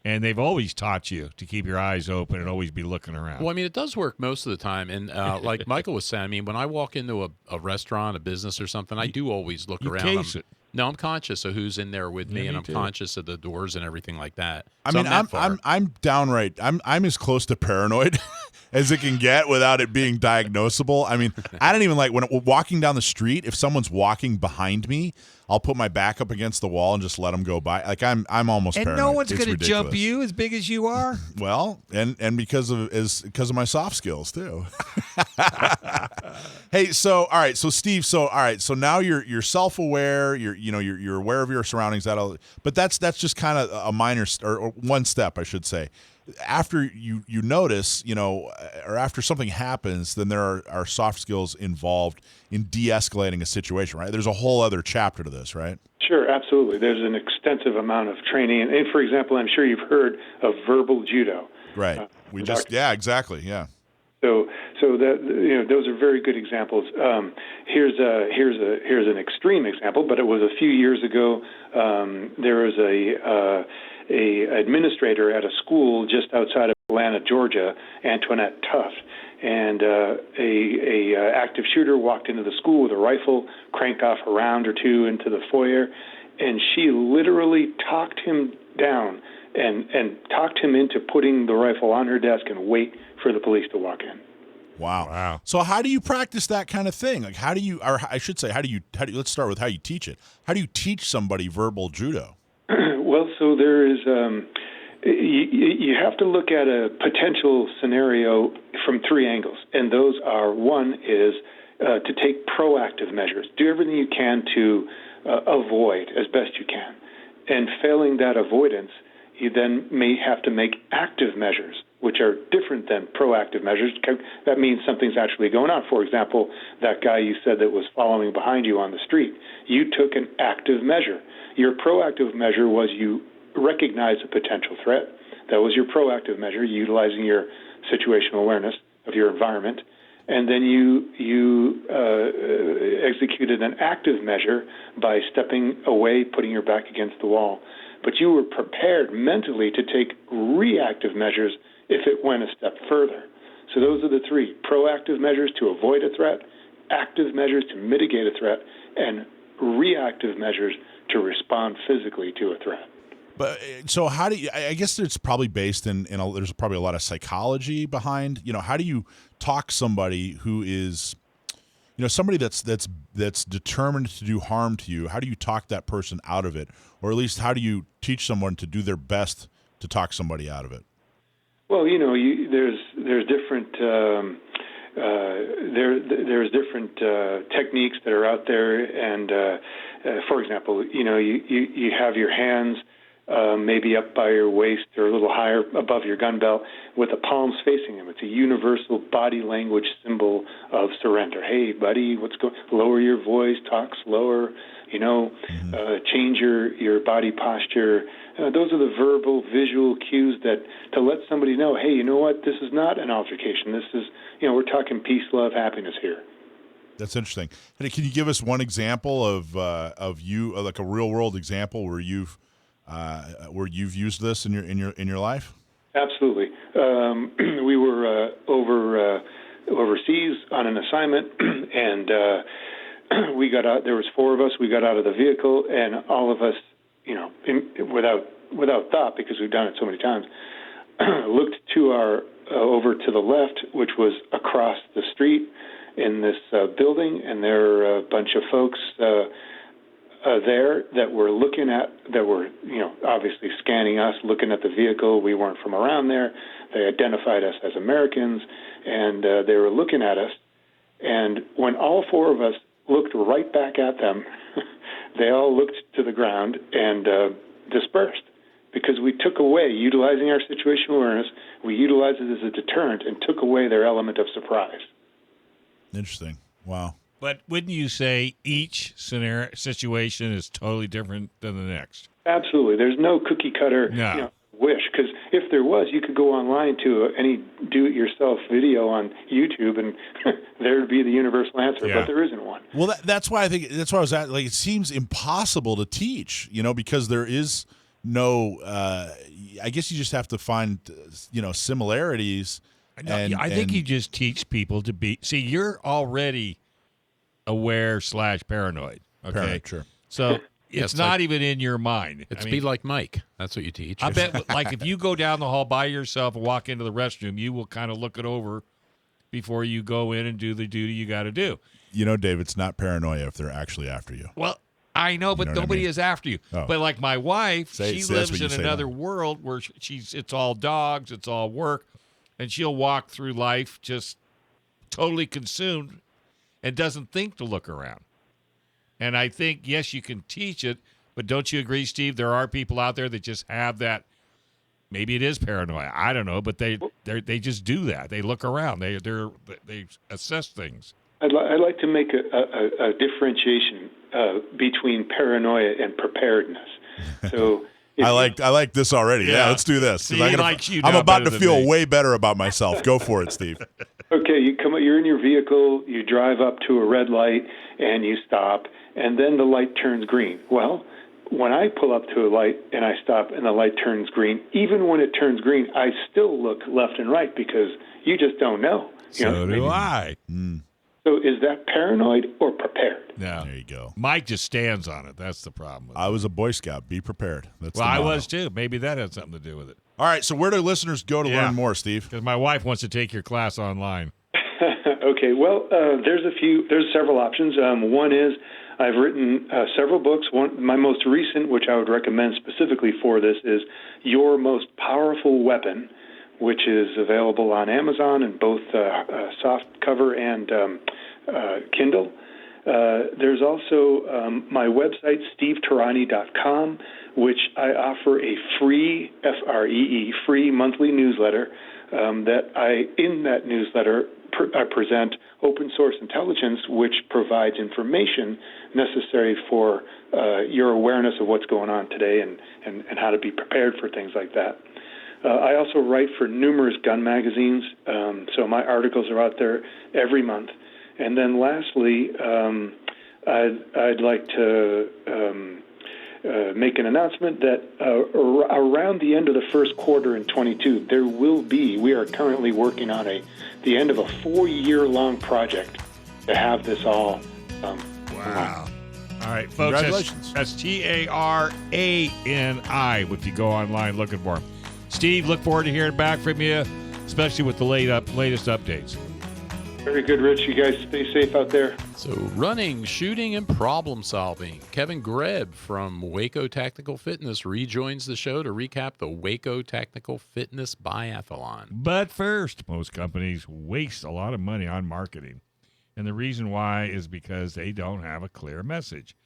[SPEAKER 2] and they've always taught you to keep your eyes open and always be looking around.
[SPEAKER 4] Well, I mean, it does work most of the time. And like Michael was saying, I mean, when I walk into a restaurant, a business or something, I do always look around.
[SPEAKER 2] Case it.
[SPEAKER 4] No, I'm conscious of who's in there with me, and I'm conscious of the doors and everything like that.
[SPEAKER 3] I mean, I'm downright. I'm as close to paranoid as it can get without it being diagnosable. I mean, I don't even like when walking down the street, if someone's walking behind me, I'll put my back up against the wall and just let them go by. Like I'm almost
[SPEAKER 2] And
[SPEAKER 3] paranoid.
[SPEAKER 2] no one's
[SPEAKER 3] It's
[SPEAKER 2] going to jump
[SPEAKER 3] ridiculous.
[SPEAKER 2] you as big as you are.
[SPEAKER 3] Well, and because of my soft skills too. Hey, so all right, so Steve, so now you're self-aware, you're aware of your surroundings. But that's just kind of a minor or one step, I should say. After you notice, or after something happens, then there are soft skills involved in de-escalating a situation, right? There's a whole other chapter to this, right?
[SPEAKER 5] Sure, absolutely. There's an extensive amount of training. And for example, I'm sure you've heard of verbal judo.
[SPEAKER 3] Right. Exactly. Yeah.
[SPEAKER 5] So that those are very good examples. Here's an extreme example, but it was a few years ago. There was a administrator at a school just outside of Atlanta, Georgia, Antoinette Tuft, and a active shooter walked into the school with a rifle, cranked off a round or two into the foyer, and she literally talked him down and talked him into putting the rifle on her desk and wait for the police to walk in.
[SPEAKER 3] Wow. So how do you practice that kind of thing? Like how do you let's start with how you teach it. How do you teach somebody verbal judo?
[SPEAKER 5] Well, so there is you have to look at a potential scenario from three angles, and those are, one is to take proactive measures. Do everything you can to avoid as best you can. And failing that avoidance, you then may have to make active measures, which are different than proactive measures. That means something's actually going on. For example, that guy you said that was following behind you on the street, you took an active measure. Your proactive measure was you recognized a potential threat. That was your proactive measure, utilizing your situational awareness of your environment. And then you executed an active measure by stepping away, putting your back against the wall. But you were prepared mentally to take reactive measures if it went a step further. So those are the three: proactive measures to avoid a threat, active measures to mitigate a threat, and reactive measures to respond physically to a threat.
[SPEAKER 3] But so how do you, I guess it's probably based in there's probably a lot of psychology behind, how do you talk somebody who is, somebody that's determined to do harm to you? How do you talk that person out of it? Or at least how do you teach someone to do their best to talk somebody out of it?
[SPEAKER 5] Well, there's different there's different techniques that are out there, and for example, you have your hands maybe up by your waist or a little higher above your gun belt with the palms facing them. It's a universal body language symbol of surrender. Hey, buddy, lower your voice, talk slower, change your body posture. Those are the verbal, visual cues that to let somebody know, hey, you know what, this is not an altercation. This is, we're talking peace, love, happiness here.
[SPEAKER 3] That's interesting. Hey, can you give us one example of you, like a real world example where you've used this in your life?
[SPEAKER 5] Absolutely. We were overseas on an assignment, and we got out. There was four of us. We got out of the vehicle, and all of us, without thought, because we've done it so many times, looked to our over to the left, which was across the street in this building, and there were a bunch of folks there that were obviously scanning us, looking at the vehicle. We weren't from around there. They identified us as Americans, and they were looking at us. And when all four of us looked right back at them, they all looked to the ground and dispersed, because we took away, utilizing our situational awareness, we utilized it as a deterrent and took away their element of surprise.
[SPEAKER 3] Interesting. Wow.
[SPEAKER 2] But wouldn't you say each situation is totally different than the next?
[SPEAKER 5] Absolutely. There's no cookie cutter wish, because if there was, you could go online to any do-it-yourself video on YouTube, and there would be the universal answer.
[SPEAKER 2] Yeah.
[SPEAKER 5] But there isn't one.
[SPEAKER 3] Well, that's why I was at. Like, it seems impossible to teach, because there is no. I guess you just have to find, similarities.
[SPEAKER 2] I think you just teach people to be. See, you're already aware / paranoid. Okay,
[SPEAKER 3] Paranoid, sure.
[SPEAKER 2] So it's not even in your mind.
[SPEAKER 4] It's be like Mike. That's what you teach.
[SPEAKER 2] I bet, like, if you go down the hall by yourself and walk into the restroom, you will kind of look it over before you go in and do the duty you got to do.
[SPEAKER 3] You know, Dave, it's not paranoia if they're actually after you.
[SPEAKER 2] Well, I know, but nobody is after you.
[SPEAKER 3] Oh.
[SPEAKER 2] But like my wife, she lives in another
[SPEAKER 3] now.
[SPEAKER 2] world where it's all dogs, it's all work, and she'll walk through life just totally consumed and doesn't think to look around. And I think, yes, you can teach it, but don't you agree, Steve? There are people out there that just have that. Maybe it is paranoia. I don't know, but they just do that. They look around. They assess things.
[SPEAKER 5] I'd like to make a differentiation between paranoia and preparedness. So
[SPEAKER 3] I like this already. Yeah, let's do this.
[SPEAKER 2] See,
[SPEAKER 3] I'm about to feel way better about myself. Go for it, Steve.
[SPEAKER 5] Okay, you're in your vehicle, you drive up to a red light, and you stop, and then the light turns green. Well, when I pull up to a light and I stop and the light turns green, even when it turns green, I still look left and right because you just don't know.
[SPEAKER 2] So do I.
[SPEAKER 5] So is that paranoid or prepared?
[SPEAKER 2] Yeah.
[SPEAKER 3] There you go.
[SPEAKER 2] Mike just stands on it. That's the problem.
[SPEAKER 3] I was a Boy Scout. Be prepared. That's
[SPEAKER 2] I was too. Maybe that had something to do with it.
[SPEAKER 3] All right, so where do listeners go to learn more, Steve?
[SPEAKER 2] Because my wife wants to take your class online.
[SPEAKER 5] Okay, well, there's several options. One is I've written several books. My most recent, which I would recommend specifically for this, is Your Most Powerful Weapon, which is available on Amazon in both soft cover and Kindle. There's also my website, stevetarani.com, which I offer a free, free monthly newsletter in that newsletter, I present open source intelligence, which provides information necessary for your awareness of what's going on today and how to be prepared for things like that. I also write for numerous gun magazines, so my articles are out there every month. And then lastly, I'd like to make an announcement that around the end of the first quarter in 22, we are currently working on the end of a 4-year-long project to have this all.
[SPEAKER 2] Wow. All right, folks,
[SPEAKER 3] Congratulations.
[SPEAKER 2] that's Tarani if you go online looking for him. Steve, look forward to hearing back from you, especially with the latest updates.
[SPEAKER 5] Very good, Rich. You guys stay safe out there.
[SPEAKER 4] So running, shooting, and problem solving. Kevin Greb from Waco Tactical Fitness rejoins the show to recap the Waco Tactical Fitness Biathlon.
[SPEAKER 2] But first, most companies waste a lot of money on marketing. And the reason why is because they don't have a clear message.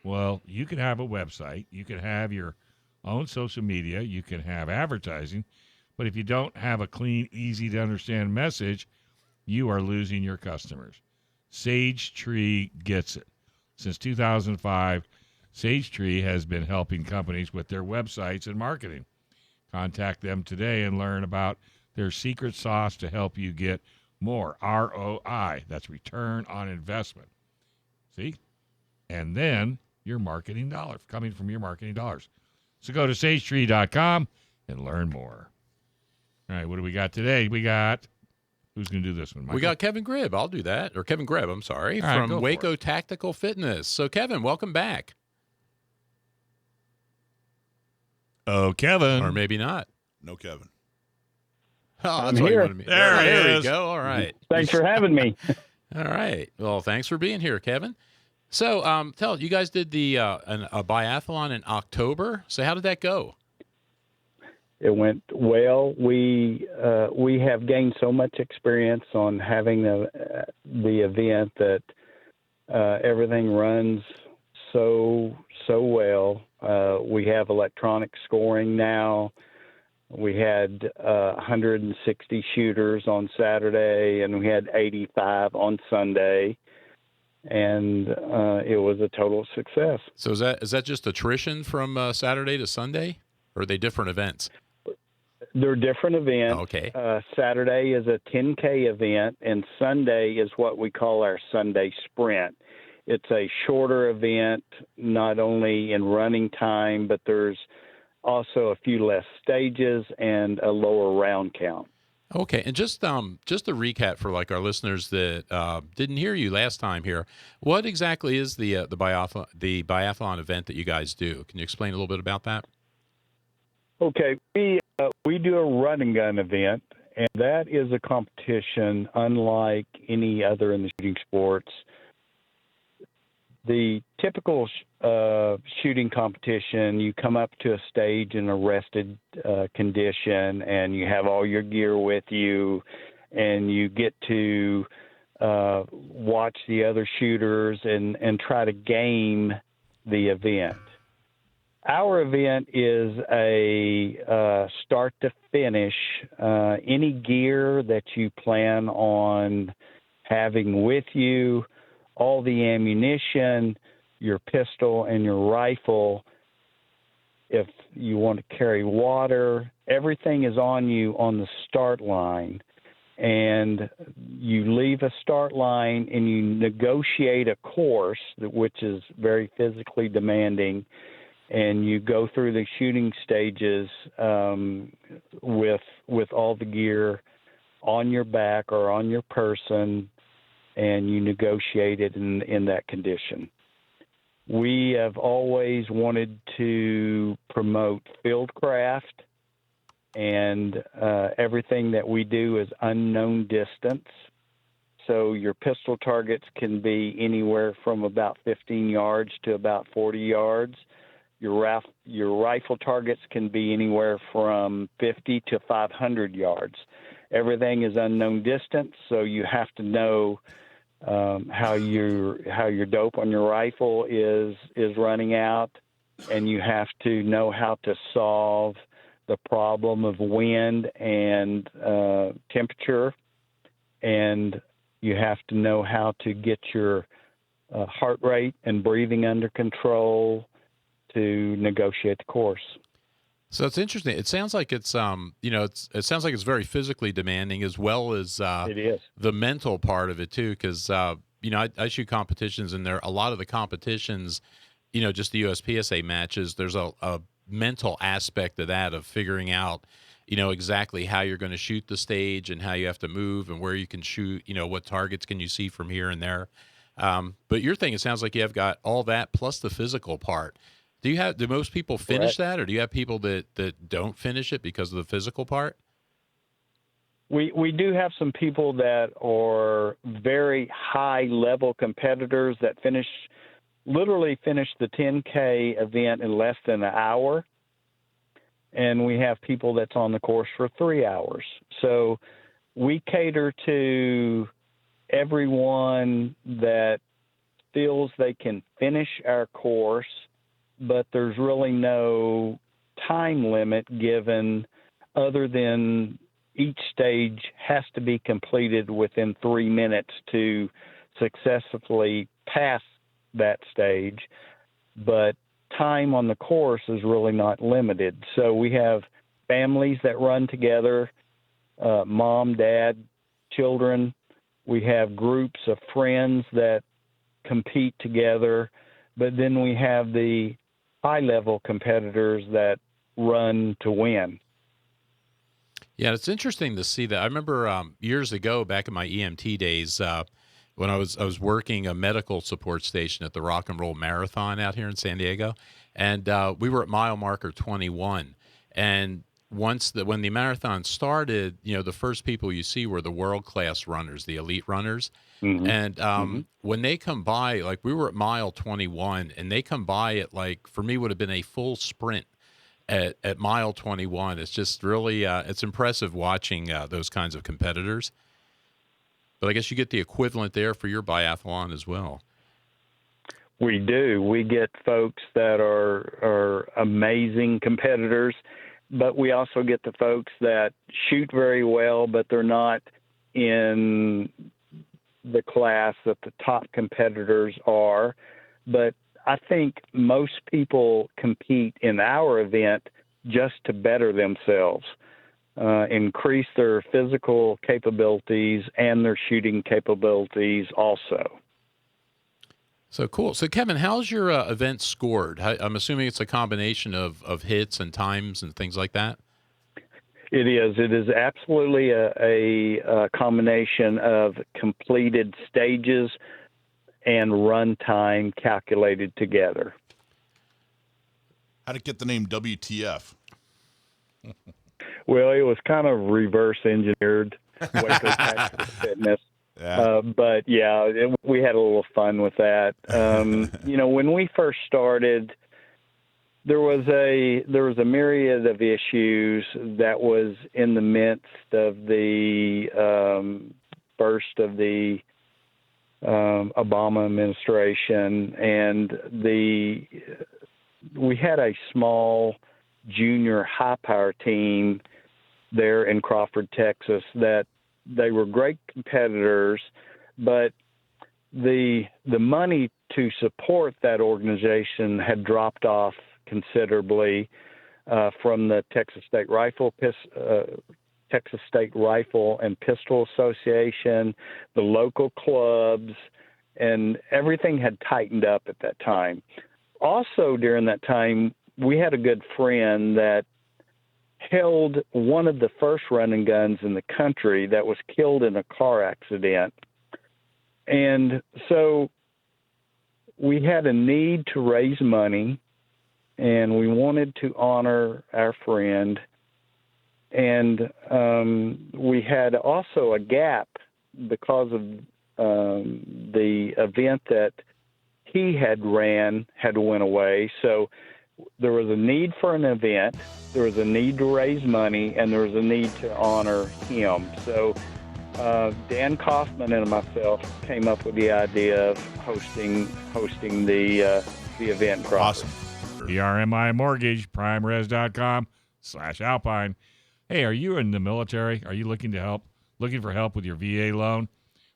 [SPEAKER 2] Well, you can have a website, you can have your own social media, you can have advertising, but if you don't have a clean, easy to understand message, you are losing your customers. Sage Tree gets it. Since 2005, Sage Tree has been helping companies with their websites and marketing. Contact them today and learn about their secret sauce to help you get more ROI. That's return on investment. See? And then your marketing dollar coming from your marketing dollars. So go to sagetree.com and learn more. All right, what do we got today? Who's going to do this one, Michael?
[SPEAKER 4] We got Kevin Greb. I'll do that. Or Kevin Greb, I'm sorry,
[SPEAKER 2] right,
[SPEAKER 4] from Waco Tactical Fitness. So, Kevin, welcome back.
[SPEAKER 2] Oh, Kevin.
[SPEAKER 4] Or maybe not.
[SPEAKER 3] No, Kevin.
[SPEAKER 4] Oh,
[SPEAKER 6] I'm
[SPEAKER 4] that's
[SPEAKER 6] here.
[SPEAKER 4] what you wanted me.
[SPEAKER 2] There
[SPEAKER 4] we go. All right.
[SPEAKER 6] Thanks for having me.
[SPEAKER 4] All right. Well, thanks for being here, Kevin. So, you guys did a biathlon in October. So, how did that go?
[SPEAKER 6] It went well. We have gained so much experience on having the event that everything runs so well. We have electronic scoring now. We had 160 shooters on Saturday, and we had 85 on Sunday, and it was a total success.
[SPEAKER 4] So, is that just attrition from Saturday to Sunday, or are they different events?
[SPEAKER 6] They're different events.
[SPEAKER 4] Okay.
[SPEAKER 6] Saturday is a 10K event, and Sunday is what we call our Sunday Sprint. It's a shorter event, not only in running time, but there's also a few less stages and a lower round count.
[SPEAKER 4] Okay, and just to recap for like our listeners that didn't hear you last time here, what exactly is the biathlon event that you guys do? Can you explain a little bit about that?
[SPEAKER 6] Okay, we do a run and gun event, and that is a competition unlike any other in the shooting sports. The typical shooting competition, you come up to a stage in a rested condition, and you have all your gear with you, and you get to watch the other shooters and try to game the event. Our event is a start to finish. Any gear that you plan on having with you, all the ammunition, your pistol and your rifle, if you want to carry water, everything is on you on the start line. And you leave a start line and you negotiate a course, which is very physically demanding, and you go through the shooting stages with all the gear on your back or on your person, and you negotiate it in that condition. We have always wanted to promote fieldcraft, and everything that we do is unknown distance. So your pistol targets can be anywhere from about 15 yards to about 40 yards. Your rifle targets can be anywhere from 50 to 500 yards. Everything is unknown distance, so you have to know how your dope on your rifle is running out, and you have to know how to solve the problem of wind and temperature, and you have to know how to get your heart rate and breathing under control to negotiate the course.
[SPEAKER 4] So it's interesting. It sounds like it's it sounds like it's very physically demanding as well as
[SPEAKER 6] It is.
[SPEAKER 4] the mental part of it too. Because I shoot competitions, and a lot of the competitions, just the USPSA matches. There's a mental aspect of that, of figuring out, exactly how you're going to shoot the stage and how you have to move and where you can shoot. What targets can you see from here and there. But your thing, it sounds like you have got all that plus the physical part. Do most people finish that, or do you have people that don't finish it because of the physical part?
[SPEAKER 6] We do have some people that are very high level competitors that literally finish the 10K event in less than an hour. And we have people that's on the course for 3 hours. So we cater to everyone that feels they can finish our course, but there's really no time limit given other than each stage has to be completed within 3 minutes to successfully pass that stage. But time on the course is really not limited. So we have families that run together, mom, dad, children. We have groups of friends that compete together, but then we have the high-level competitors that run to win.
[SPEAKER 4] Yeah, it's interesting to see that. I remember years ago, back in my EMT days, when I was working a medical support station at the Rock and Roll Marathon out here in San Diego, and we were at mile marker 21. And when the marathon started, the first people you see were the world-class runners, the elite runners. Mm-hmm. And when they come by, like we were at mile 21, and they come by at, like, for me would have been a full sprint at mile 21. It's just really, it's impressive watching those kinds of competitors. But I guess you get the equivalent there for your biathlon as well.
[SPEAKER 6] We do. We get folks that are amazing competitors, but we also get the folks that shoot very well, but they're not in the class that the top competitors are. But I think most people compete in our event just to better themselves, increase their physical capabilities and their shooting capabilities also.
[SPEAKER 4] So cool. So Kevin, how's your event scored? I'm assuming it's a combination of hits and times and things like that.
[SPEAKER 6] It is. It is absolutely a combination of completed stages and run time calculated together.
[SPEAKER 3] How did it get the name WTF?
[SPEAKER 6] Well, it was kind of reverse engineered, Waco Tactical Fitness.
[SPEAKER 3] Yeah.
[SPEAKER 6] But yeah, we had a little fun with that. When we first started, there was a myriad of issues that was in the midst of the first of the Obama administration, and we had a small junior high power team there in Crawford, Texas, that they were great competitors, but the money to support that organization had dropped off considerably from the Texas State Rifle and Pistol Association, the local clubs, and everything had tightened up at that time. Also, during that time, we had a good friend that held one of the first running guns in the country that was killed in a car accident. And so we had a need to raise money, and we wanted to honor our friend. And we had also a gap because of the event that he had went away. So there was a need for an event, there was a need to raise money, and there was a need to honor him. So Dan Kaufman and myself came up with the idea of hosting the event.
[SPEAKER 3] Awesome.
[SPEAKER 2] PRMI Mortgage, primeres.com/Alpine. Hey, are you in the military? Are you looking for help with your VA loan?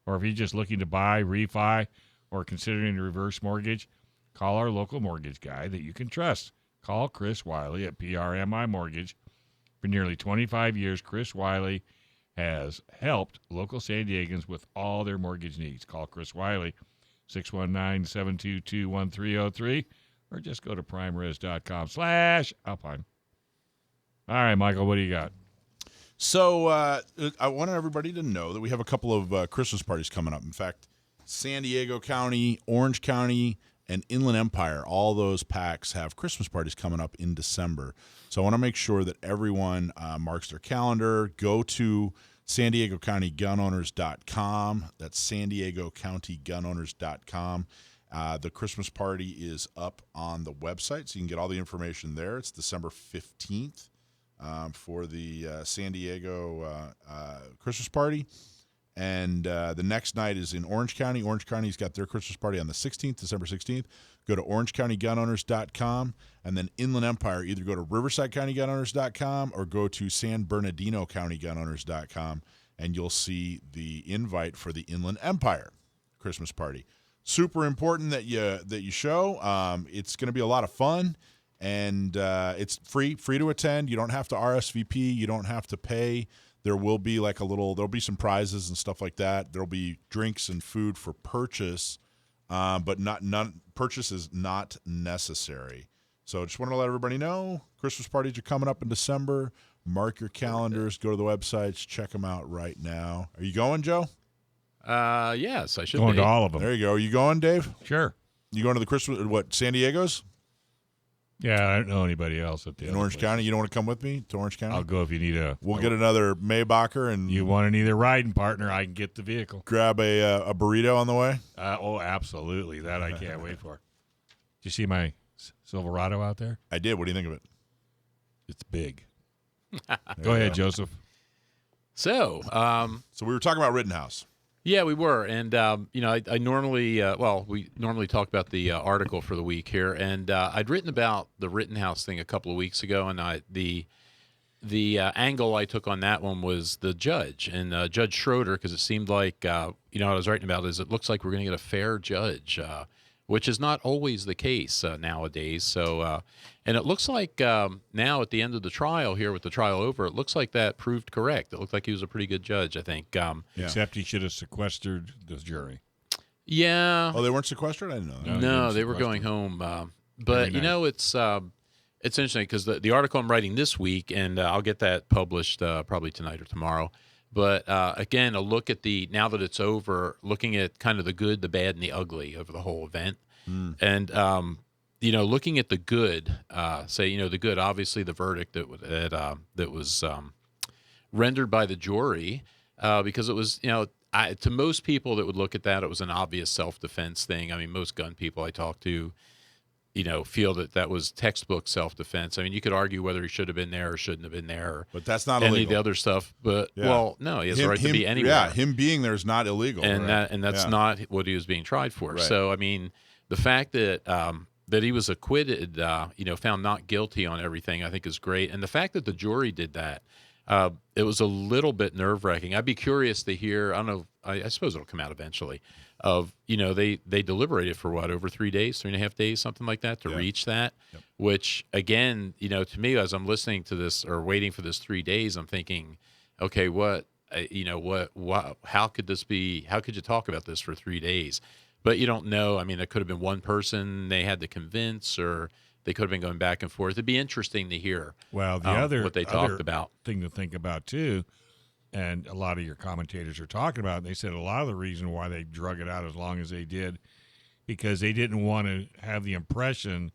[SPEAKER 2] Or if you're just looking to buy, refi, or considering a reverse mortgage, call our local mortgage guy that you can trust. Call Chris Wiley at PRMI Mortgage. For nearly 25 years, Chris Wiley has helped local San Diegans with all their mortgage needs. Call Chris Wiley, 619-722-1303, or just go to primeres.com/Alpine. All right, Michael, what do you got?
[SPEAKER 3] So I want everybody to know that we have a couple of Christmas parties coming up. In fact, San Diego County, Orange County, and Inland Empire, all those packs have Christmas parties coming up in December. So I want to make sure that everyone marks their calendar. Go to San Diego County GunOwners.com. That's San Diego County GunOwners.com. The Christmas party is up on the website, so you can get all the information there. It's December 15th for the San Diego Christmas party. And the next night is in Orange County. Orange County's got their Christmas party on the 16th, December 16th. Go to OrangeCountyGunOwners.com. And then Inland Empire, either go to RiversideCountyGunOwners.com or go to San Bernardino CountyGunOwners.com, and you'll see the invite for the Inland Empire Christmas party. Super important that you show. It's going to be a lot of fun, and it's free to attend. You don't have to RSVP. You don't have to pay. There will be there'll be some prizes and stuff like that. There'll be drinks and food for purchase, but purchase is not necessary. So just want to let everybody know, Christmas parties are coming up in December. Mark your calendars. Go to the websites. Check them out right now. Are you going, Joe?
[SPEAKER 4] Yes, I should
[SPEAKER 2] Going
[SPEAKER 4] be.
[SPEAKER 2] to all of them.
[SPEAKER 3] There you go. Are you going, Dave?
[SPEAKER 2] Sure.
[SPEAKER 3] You going to the Christmas, San Diego's?
[SPEAKER 2] Yeah, I don't know anybody else at the
[SPEAKER 3] In Orange County? You don't want to come with me to Orange County?
[SPEAKER 2] I'll go if you need
[SPEAKER 3] We'll get another Maybacher and
[SPEAKER 2] You want an either riding partner, I can get the vehicle.
[SPEAKER 3] grab a burrito on the way.
[SPEAKER 2] Oh, absolutely. That I can't wait for. Did you see my Silverado out there?
[SPEAKER 3] I did. What do you think of it?
[SPEAKER 2] It's big. Go ahead, Joseph.
[SPEAKER 4] So,
[SPEAKER 3] So we were talking about Rittenhouse.
[SPEAKER 4] yeah, we were, and I normally, we normally talk about the article for the week here, and I'd written about the Rittenhouse thing a couple of weeks ago, and the angle I took on that one was the judge and Judge Schroeder, because it seemed like what I was writing about is it looks like we're going to get a fair judge, which is not always the case nowadays. So, and it looks like now at the end of the trial here, with the trial over, it looks like that proved correct. It looked like he was a pretty good judge, I think.
[SPEAKER 2] Except he should have sequestered the jury.
[SPEAKER 4] Yeah.
[SPEAKER 3] Oh, they weren't sequestered? I didn't know that.
[SPEAKER 4] No, they were going home. But
[SPEAKER 2] Every night.
[SPEAKER 4] It's interesting because the article I'm writing this week, and I'll get that published probably tonight or tomorrow. But again, a look at now that it's over, looking at kind of the good, the bad, and the ugly of the whole event. And, looking at the good, the good, obviously the verdict that was rendered by the jury, because it was, to most people that would look at that, it was an obvious self-defense thing. I mean, most gun people I talk to, feel that was textbook self-defense. I mean, you could argue whether he should have been there or shouldn't have been there.
[SPEAKER 3] But that's not
[SPEAKER 4] any
[SPEAKER 3] illegal.
[SPEAKER 4] of the other stuff. But, well, no, he has the right to be anywhere.
[SPEAKER 3] Yeah, him being there is not illegal.
[SPEAKER 4] And that's not what he was being tried for.
[SPEAKER 3] Right.
[SPEAKER 4] So, I mean, the fact that that he was acquitted, found not guilty on everything, I think is great. And the fact that the jury did that, it was a little bit nerve-wracking. I'd be curious to hear, I don't know, I suppose it'll come out eventually, they deliberated for over 3 days, 3.5 days, something like that, to reach that, which, again, to me, as I'm listening to this or waiting for this 3 days, I'm thinking, okay, how could this be, how could you talk about this for 3 days? But you don't know. I mean, it could have been one person they had to convince, or they could have been going back and forth. It'd be interesting to hear.
[SPEAKER 2] Well,
[SPEAKER 4] what they talked about.
[SPEAKER 2] Thing to think about too, and a lot of your commentators are talking about. They said a lot of the reason why they drug it out as long as they did, because they didn't want to have the impression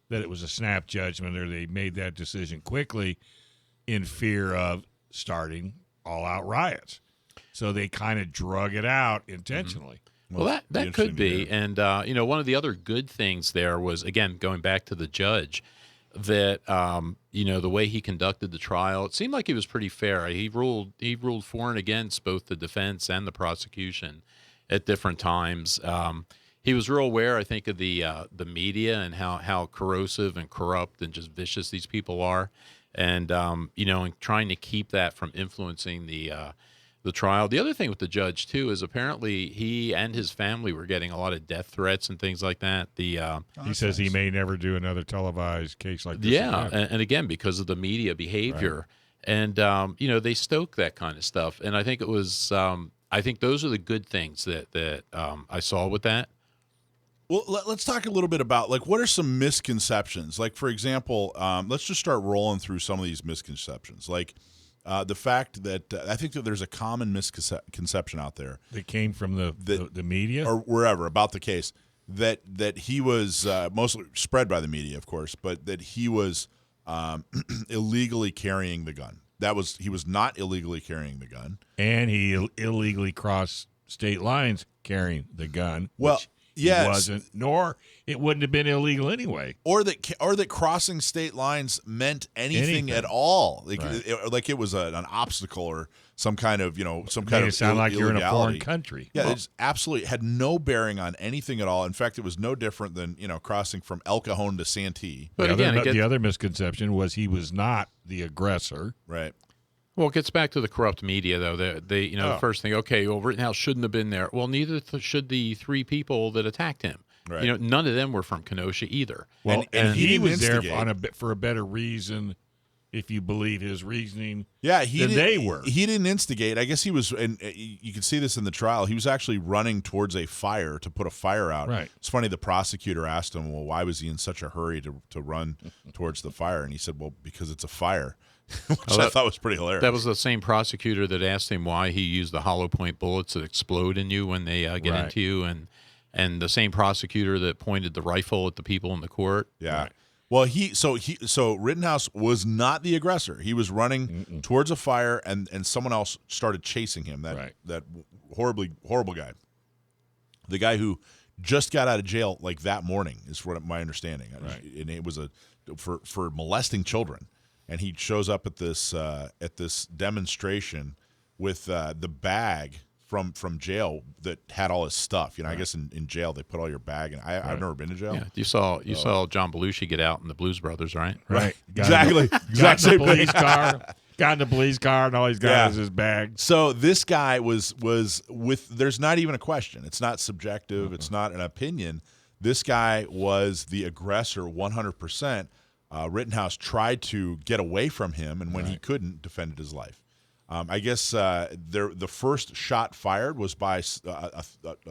[SPEAKER 2] that it was a snap judgment, or they made that decision quickly in fear of starting all-out riots. So they kind of drug it out intentionally.
[SPEAKER 4] Well, that could be. And, one of the other good things there was, again, going back to the judge, that, the way he conducted the trial, it seemed like he was pretty fair. He ruled for and against both the defense and the prosecution at different times. He was real aware, I think, of the media and how corrosive and corrupt and just vicious these people are. And, and trying to keep that from influencing the trial. The other thing with the judge, too, is apparently he and his family were getting a lot of death threats and things like that. He
[SPEAKER 2] says he may never do another televised case like this.
[SPEAKER 4] Yeah, and again, because of the media behavior. Right. And, they stoke that kind of stuff. And I think it was I think those are the good things that I saw with that.
[SPEAKER 3] Well, let's talk a little bit about, what are some misconceptions? Like, for example, let's just start rolling through some of these misconceptions. The fact that I think that there's a common misconception out there
[SPEAKER 2] that came from the media
[SPEAKER 3] or wherever about the case that he was mostly spread by the media, of course, but that he was illegally carrying the gun. He was not illegally carrying the gun, and he illegally crossed state lines carrying the gun.
[SPEAKER 2] Well, yes, wasn't, nor it wouldn't have been illegal anyway.
[SPEAKER 3] Or that crossing state lines meant anything at all. It was an obstacle or some kind of,
[SPEAKER 2] it sound like you're in a foreign country.
[SPEAKER 3] Yeah, it absolutely had no bearing on anything at all. In fact, it was no different than, crossing from El Cajon to Santee.
[SPEAKER 2] But the other misconception was he was not the aggressor.
[SPEAKER 3] Right.
[SPEAKER 4] Well, it gets back to the corrupt media, though. The first thing, okay, well, Rittenhouse shouldn't have been there. Well, neither should the three people that attacked him.
[SPEAKER 3] Right.
[SPEAKER 4] None of them were from Kenosha either.
[SPEAKER 2] Well, and he was there for a better reason, if you believe his reasoning.
[SPEAKER 3] Yeah,
[SPEAKER 2] they were.
[SPEAKER 3] He didn't instigate. I guess he was, and you can see this in the trial. He was actually running towards a fire to put a fire out.
[SPEAKER 2] Right.
[SPEAKER 3] It's funny. The prosecutor asked him, "Well, why was he in such a hurry to run towards the fire?" And he said, "Well, because it's a fire." Which I thought was pretty hilarious.
[SPEAKER 4] That was the same prosecutor that asked him why he used the hollow point bullets that explode in you when they get into you, and the same prosecutor that pointed the rifle at the people in the court.
[SPEAKER 3] Yeah. Right. Well, so Rittenhouse was not the aggressor. He was running towards a fire, and someone else started chasing him. That horrible guy. The guy who just got out of jail that morning is what my understanding.
[SPEAKER 2] Right.
[SPEAKER 3] And it was for molesting children. And he shows up at this demonstration with the bag from jail that had all his stuff. I guess in jail they put all your bag in. I've never been to jail.
[SPEAKER 4] Yeah, you saw John Belushi get out in the Blues Brothers, right?
[SPEAKER 3] Right. Exactly. Exact same
[SPEAKER 2] police car. Got in the police car, and all he's got is his bag.
[SPEAKER 3] So this guy was with. There's not even a question. It's not subjective. It's not an opinion. This guy was the aggressor 100%. Rittenhouse tried to get away from him, and when he couldn't, defended his life. I guess the first shot fired was by a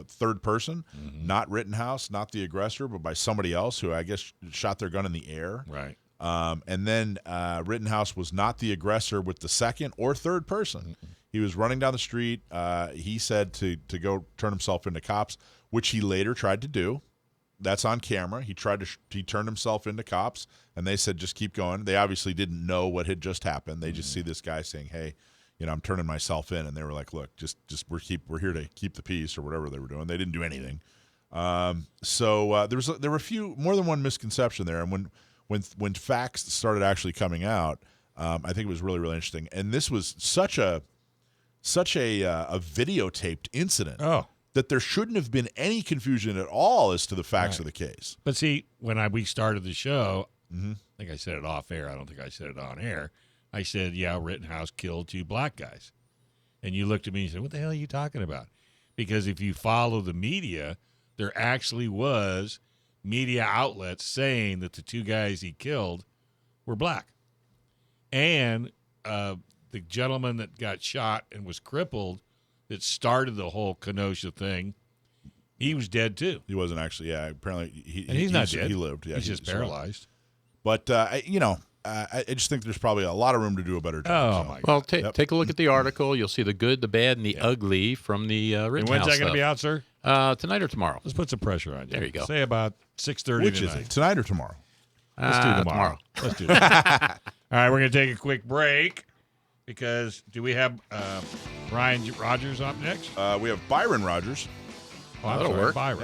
[SPEAKER 3] third person, not Rittenhouse, not the aggressor, but by somebody else who I guess shot their gun in the air.
[SPEAKER 2] Right.
[SPEAKER 3] And then Rittenhouse was not the aggressor with the second or third person. He was running down the street. He said to go turn himself into cops, which he later tried to do. That's on camera. He turned himself into cops, and they said just keep going. They obviously didn't know what had just happened. They just see this guy saying, "Hey, I'm turning myself in," and they were like, "Look, just we're here to keep the peace," or whatever they were doing. They didn't do anything. So there were more than one misconception there, and when facts started actually coming out, I think it was really, really interesting. And this was such a videotaped incident that there shouldn't have been any confusion at all as to the facts of the case.
[SPEAKER 2] But see, when we started the show, I think I said it off air. I don't think I said it on air. I said, yeah, Rittenhouse killed 2 black guys. And you looked at me and said, what the hell are you talking about? Because if you follow the media, there actually was media outlets saying that the 2 guys he killed were black. And the gentleman that got shot and was crippled that started the whole Kenosha thing, he was dead too.
[SPEAKER 3] He wasn't actually, apparently
[SPEAKER 2] he's not dead.
[SPEAKER 3] He lived. Yeah,
[SPEAKER 2] he's just paralyzed.
[SPEAKER 3] But, I just think there's probably a lot of room to do a better job.
[SPEAKER 2] Oh, my God.
[SPEAKER 4] Well, take a look at the article. You'll see the good, the bad, and the ugly from the Rittenhouse
[SPEAKER 2] And when's that going to
[SPEAKER 4] stuff.
[SPEAKER 2] be out, sir?
[SPEAKER 4] Tonight or tomorrow.
[SPEAKER 2] Let's put some pressure on you.
[SPEAKER 4] There you go.
[SPEAKER 2] Say about 6:30
[SPEAKER 3] Which
[SPEAKER 2] tonight.
[SPEAKER 3] is it, tonight or tomorrow?
[SPEAKER 2] Let's do tomorrow. Let's do that. All right, we're going to take a quick break because do we have Ryan Rodgers up next?
[SPEAKER 3] We have Byron Rodgers.
[SPEAKER 2] Oh, I'm
[SPEAKER 4] that'll
[SPEAKER 2] sorry,
[SPEAKER 4] work.
[SPEAKER 2] Byron.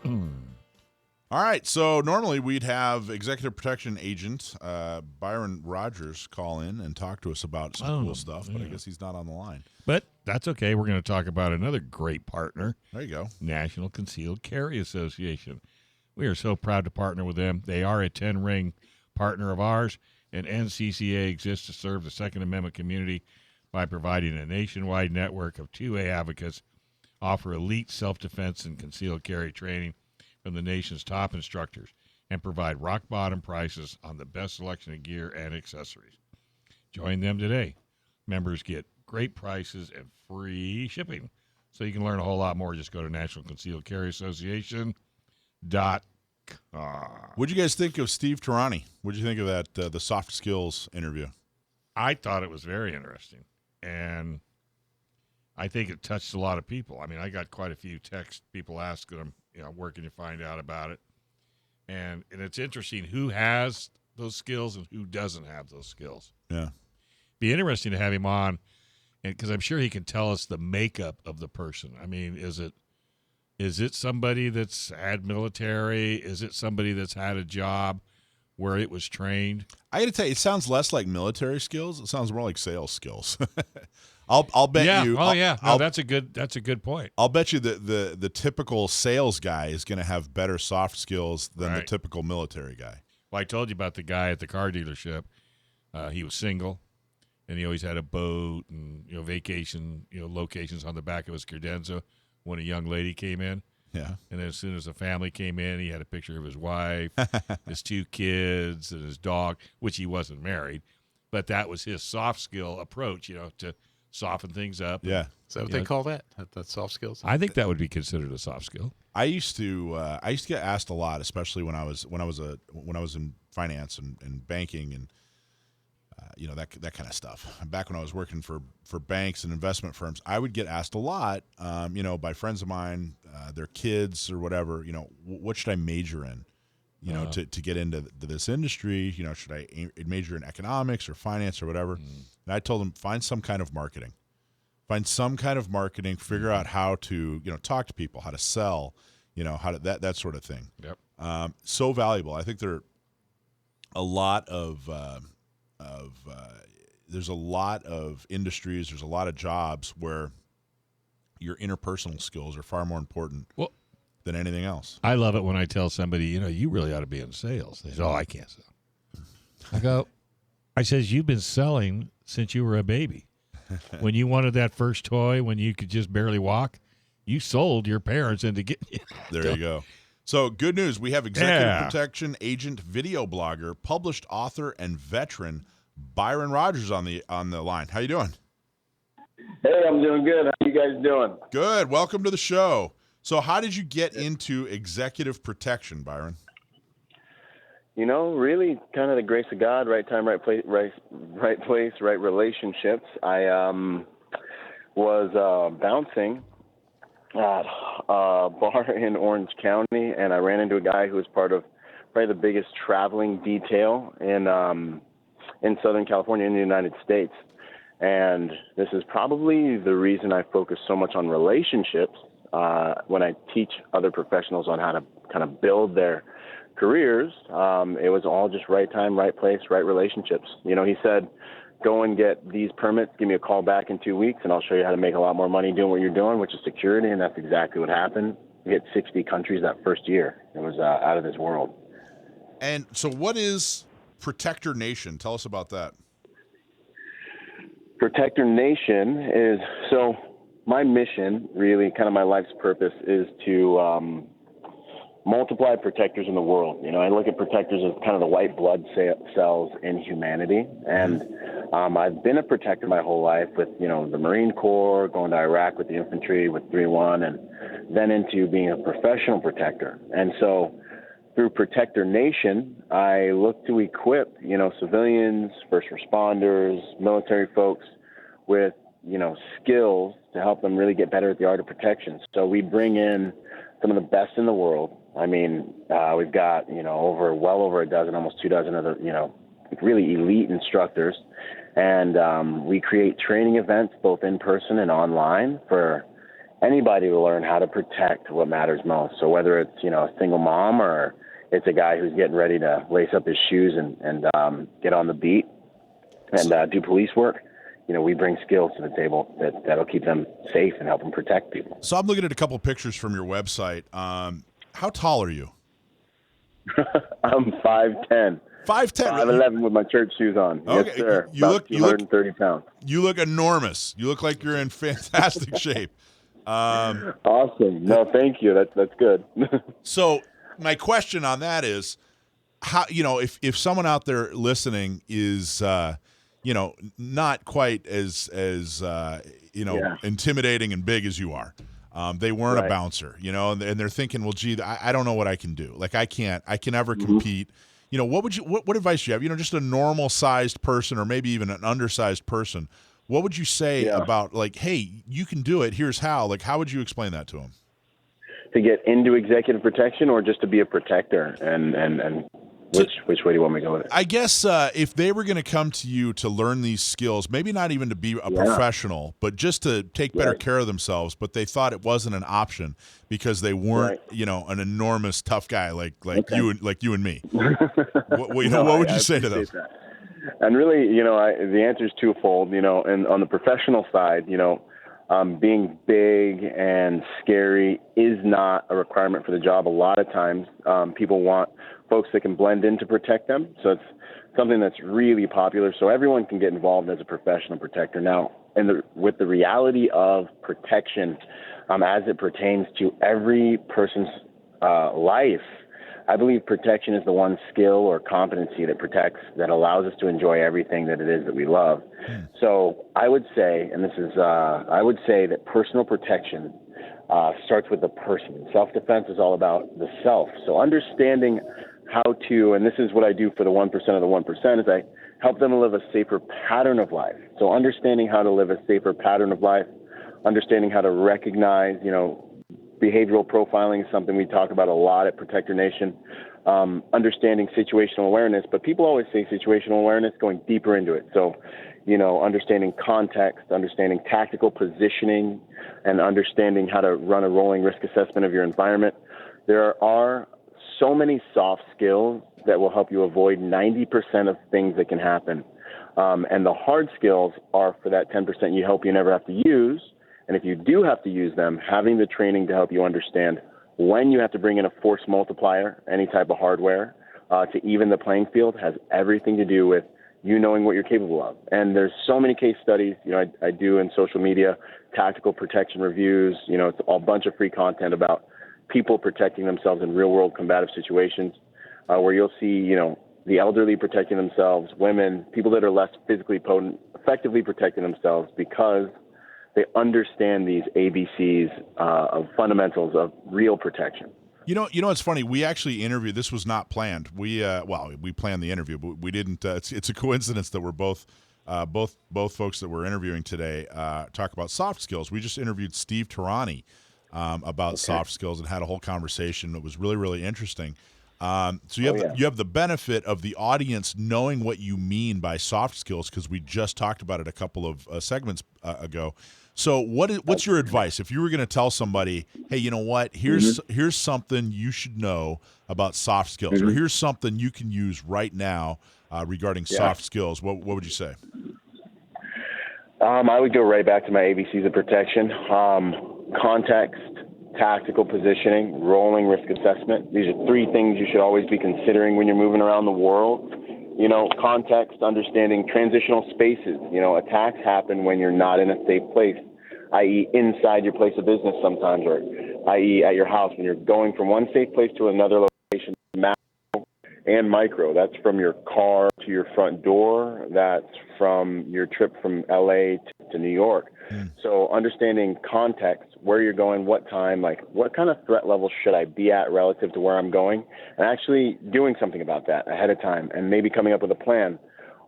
[SPEAKER 3] Yeah. All right, so normally we'd have Executive Protection Agent Byron Rodgers call in and talk to us about some cool stuff, but I guess he's not on the line.
[SPEAKER 2] But that's okay. We're going to talk about another great partner,
[SPEAKER 3] There you go.
[SPEAKER 2] National Concealed Carry Association. We are so proud to partner with them. They are a 10-ring partner of ours, and NCCA exists to serve the Second Amendment community by providing a nationwide network of 2A advocates, offer elite self-defense and concealed carry training from the nation's top instructors, and provide rock-bottom prices on the best selection of gear and accessories. Join them today. Members get great prices and free shipping. So you can learn a whole lot more. Just go to National Concealed Carry Association.com.
[SPEAKER 3] What'd you guys think of Steve Tarani? What'd you think of that, the soft skills interview?
[SPEAKER 2] I thought it was very interesting, and I think it touched a lot of people. I mean, I got quite a few texts, people asking them, where can you find out about it? And it's interesting who has those skills and who doesn't have those skills.
[SPEAKER 3] Yeah.
[SPEAKER 2] Be interesting to have him on, and because I'm sure he can tell us the makeup of the person. I mean, is it somebody that's had military? Is it somebody that's had a job where it was trained?
[SPEAKER 3] I got to tell you, it sounds less like military skills. It sounds more like sales skills. I'll bet you.
[SPEAKER 2] That's a good point.
[SPEAKER 3] I'll bet you that the typical sales guy is going to have better soft skills than the typical military guy.
[SPEAKER 2] Well, I told you about the guy at the car dealership. He was single, and he always had a boat and vacation locations on the back of his credenza. When a young lady came in, and then as soon as the family came in, he had a picture of his wife, his 2 kids, and his dog, which he wasn't married, but that was his soft skill approach, to soften things up.
[SPEAKER 3] Yeah.
[SPEAKER 4] Is that what they call that? That's soft skills?
[SPEAKER 2] I think that would be considered a soft skill.
[SPEAKER 3] I used to get asked a lot, especially when I was in finance and banking and that kind of stuff. Back when I was working for banks and investment firms, I would get asked a lot, by friends of mine, their kids or whatever. What should I major in? To get into this industry, should I major in economics or finance or whatever? And I told them, find some kind of marketing. Figure out how to, talk to people, how to sell, how to that sort of thing.
[SPEAKER 2] Yep.
[SPEAKER 3] So valuable. I think there are a lot of there's a lot of industries, there's a lot of jobs where your interpersonal skills are far more important than anything else.
[SPEAKER 2] I love it when I tell somebody, you really ought to be in sales. They say, I can't sell. I says, you've been selling since you were a baby. When you wanted that first toy, when you could just barely walk, you sold your parents into getting you.
[SPEAKER 3] There you go. So good news. We have Executive Protection Agent, video blogger, published author, and veteran Byron Rodgers on the line. How you doing?
[SPEAKER 7] Hey, I'm doing good. How you guys doing?
[SPEAKER 3] Good. Welcome to the show. So how did you get into executive protection, Byron?
[SPEAKER 7] Really kind of the grace of God, right time, right place, right relationships. I was bouncing at a bar in Orange County, and I ran into a guy who was part of probably the biggest traveling detail in Southern California in the United States. And this is probably the reason I focus so much on relationships when I teach other professionals on how to kind of build their careers. It was all just right time, right place, right relationships. He said, go and get these permits, give me a call back in 2 weeks, and I'll show you how to make a lot more money doing what you're doing, which is security. And that's exactly what happened. We hit 60 countries that first year. It was out of this world.
[SPEAKER 3] And so what is Protector Nation? Tell us about that.
[SPEAKER 7] Protector Nation is, so my mission, really kind of my life's purpose, is to multiply protectors in the world. I look at protectors as kind of the white blood cells in humanity. And I've been a protector my whole life with, the Marine Corps, going to Iraq with the infantry with 3-1, and then into being a professional protector. And so through Protector Nation, I look to equip, civilians, first responders, military folks with, skills to help them really get better at the art of protection. So we bring in some of the best in the world. I mean, we've got, well over a dozen, almost 2 dozen of the, really elite instructors. And we create training events both in person and online for anybody to learn how to protect what matters most. So whether it's, a single mom or it's a guy who's getting ready to lace up his shoes and get on the beat and do police work, we bring skills to the table that'll keep them safe and help them protect people.
[SPEAKER 3] So I'm looking at a couple of pictures from your website. How tall are you?
[SPEAKER 7] I'm 5'10".
[SPEAKER 3] 5'10".
[SPEAKER 7] 5'11" with my church shoes on.
[SPEAKER 3] Okay.
[SPEAKER 7] Yes, sir.
[SPEAKER 3] You
[SPEAKER 7] About
[SPEAKER 3] look
[SPEAKER 7] 230 pounds.
[SPEAKER 3] You look enormous. You look like you're in fantastic shape.
[SPEAKER 7] Awesome. No, thank you. That's good.
[SPEAKER 3] So my question on that is, how, if someone out there listening is, not quite as intimidating and big as you are. They weren't a bouncer, and they're thinking, well, gee, I don't know what I can do. Like I can never compete. What advice do you have? Just a normal sized person or maybe even an undersized person. What would you say about like, hey, you can do it. Here's how. Like, how would you explain that to them?
[SPEAKER 7] To get into executive protection or just to be a protector and which way do you want me to go with it?
[SPEAKER 3] I guess if they were going to come to you to learn these skills, maybe not even to be a professional, but just to take better care of themselves, but they thought it wasn't an option because they weren't, an enormous tough guy like you and me. What would you say to them?
[SPEAKER 7] That. And really, the answer is twofold. And on the professional side, being big and scary is not a requirement for the job. A lot of times, people want folks that can blend in to protect them. So it's something that's really popular. So everyone can get involved as a professional protector. Now, with the reality of protection, as it pertains to every person's life, I believe protection is the one skill or competency that allows us to enjoy everything that it is that we love. So I would say, I would say that personal protection starts with the person. Self-defense is all about the self. So understanding how to, and this is what I do for the 1% of the 1%, is I help them live a safer pattern of life. So understanding how to live a safer pattern of life, understanding how to recognize, behavioral profiling is something we talk about a lot at Protector Nation. Understanding situational awareness, but people always say situational awareness, going deeper into it. So, understanding context, understanding tactical positioning, and understanding how to run a rolling risk assessment of your environment. There are so many soft skills that will help you avoid 90% of things that can happen. And the hard skills are for that 10% you hope you never have to use. And if you do have to use them, having the training to help you understand when you have to bring in a force multiplier, any type of hardware, to even the playing field has everything to do with you knowing what you're capable of. And there's so many case studies, I do in social media, tactical protection reviews, it's a bunch of free content about people protecting themselves in real world combative situations, where you'll see, the elderly protecting themselves, women, people that are less physically potent, effectively protecting themselves because they understand these ABCs of fundamentals of real protection.
[SPEAKER 3] You know, it's funny. We actually interviewed. This was not planned. We planned the interview, but we didn't. It's a coincidence that we're both folks that we're interviewing today talk about soft skills. We just interviewed Steve Tarani about soft skills and had a whole conversation. It was really, really interesting. So you have the benefit of the audience knowing what you mean by soft skills because we just talked about it a couple of segments ago. So what's your advice if you were going to tell somebody, hey, you know what? Here's something you should know about soft skills, or here's something you can use right now regarding soft skills. What would you say?
[SPEAKER 7] I would go right back to my ABCs of protection: context, tactical positioning, rolling risk assessment. These are three things you should always be considering when you're moving around the world. You know, context, understanding transitional spaces. You know, attacks happen when you're not in a safe place, i.e. inside your place of business sometimes, or i.e. at your house when you're going from one safe place to another location, macro and micro. That's from your car to your front door. That's from your trip from LA to New York. So understanding context, where you're going, what time, like what kind of threat level should I be at relative to where I'm going, and actually doing something about that ahead of time, and maybe coming up with a plan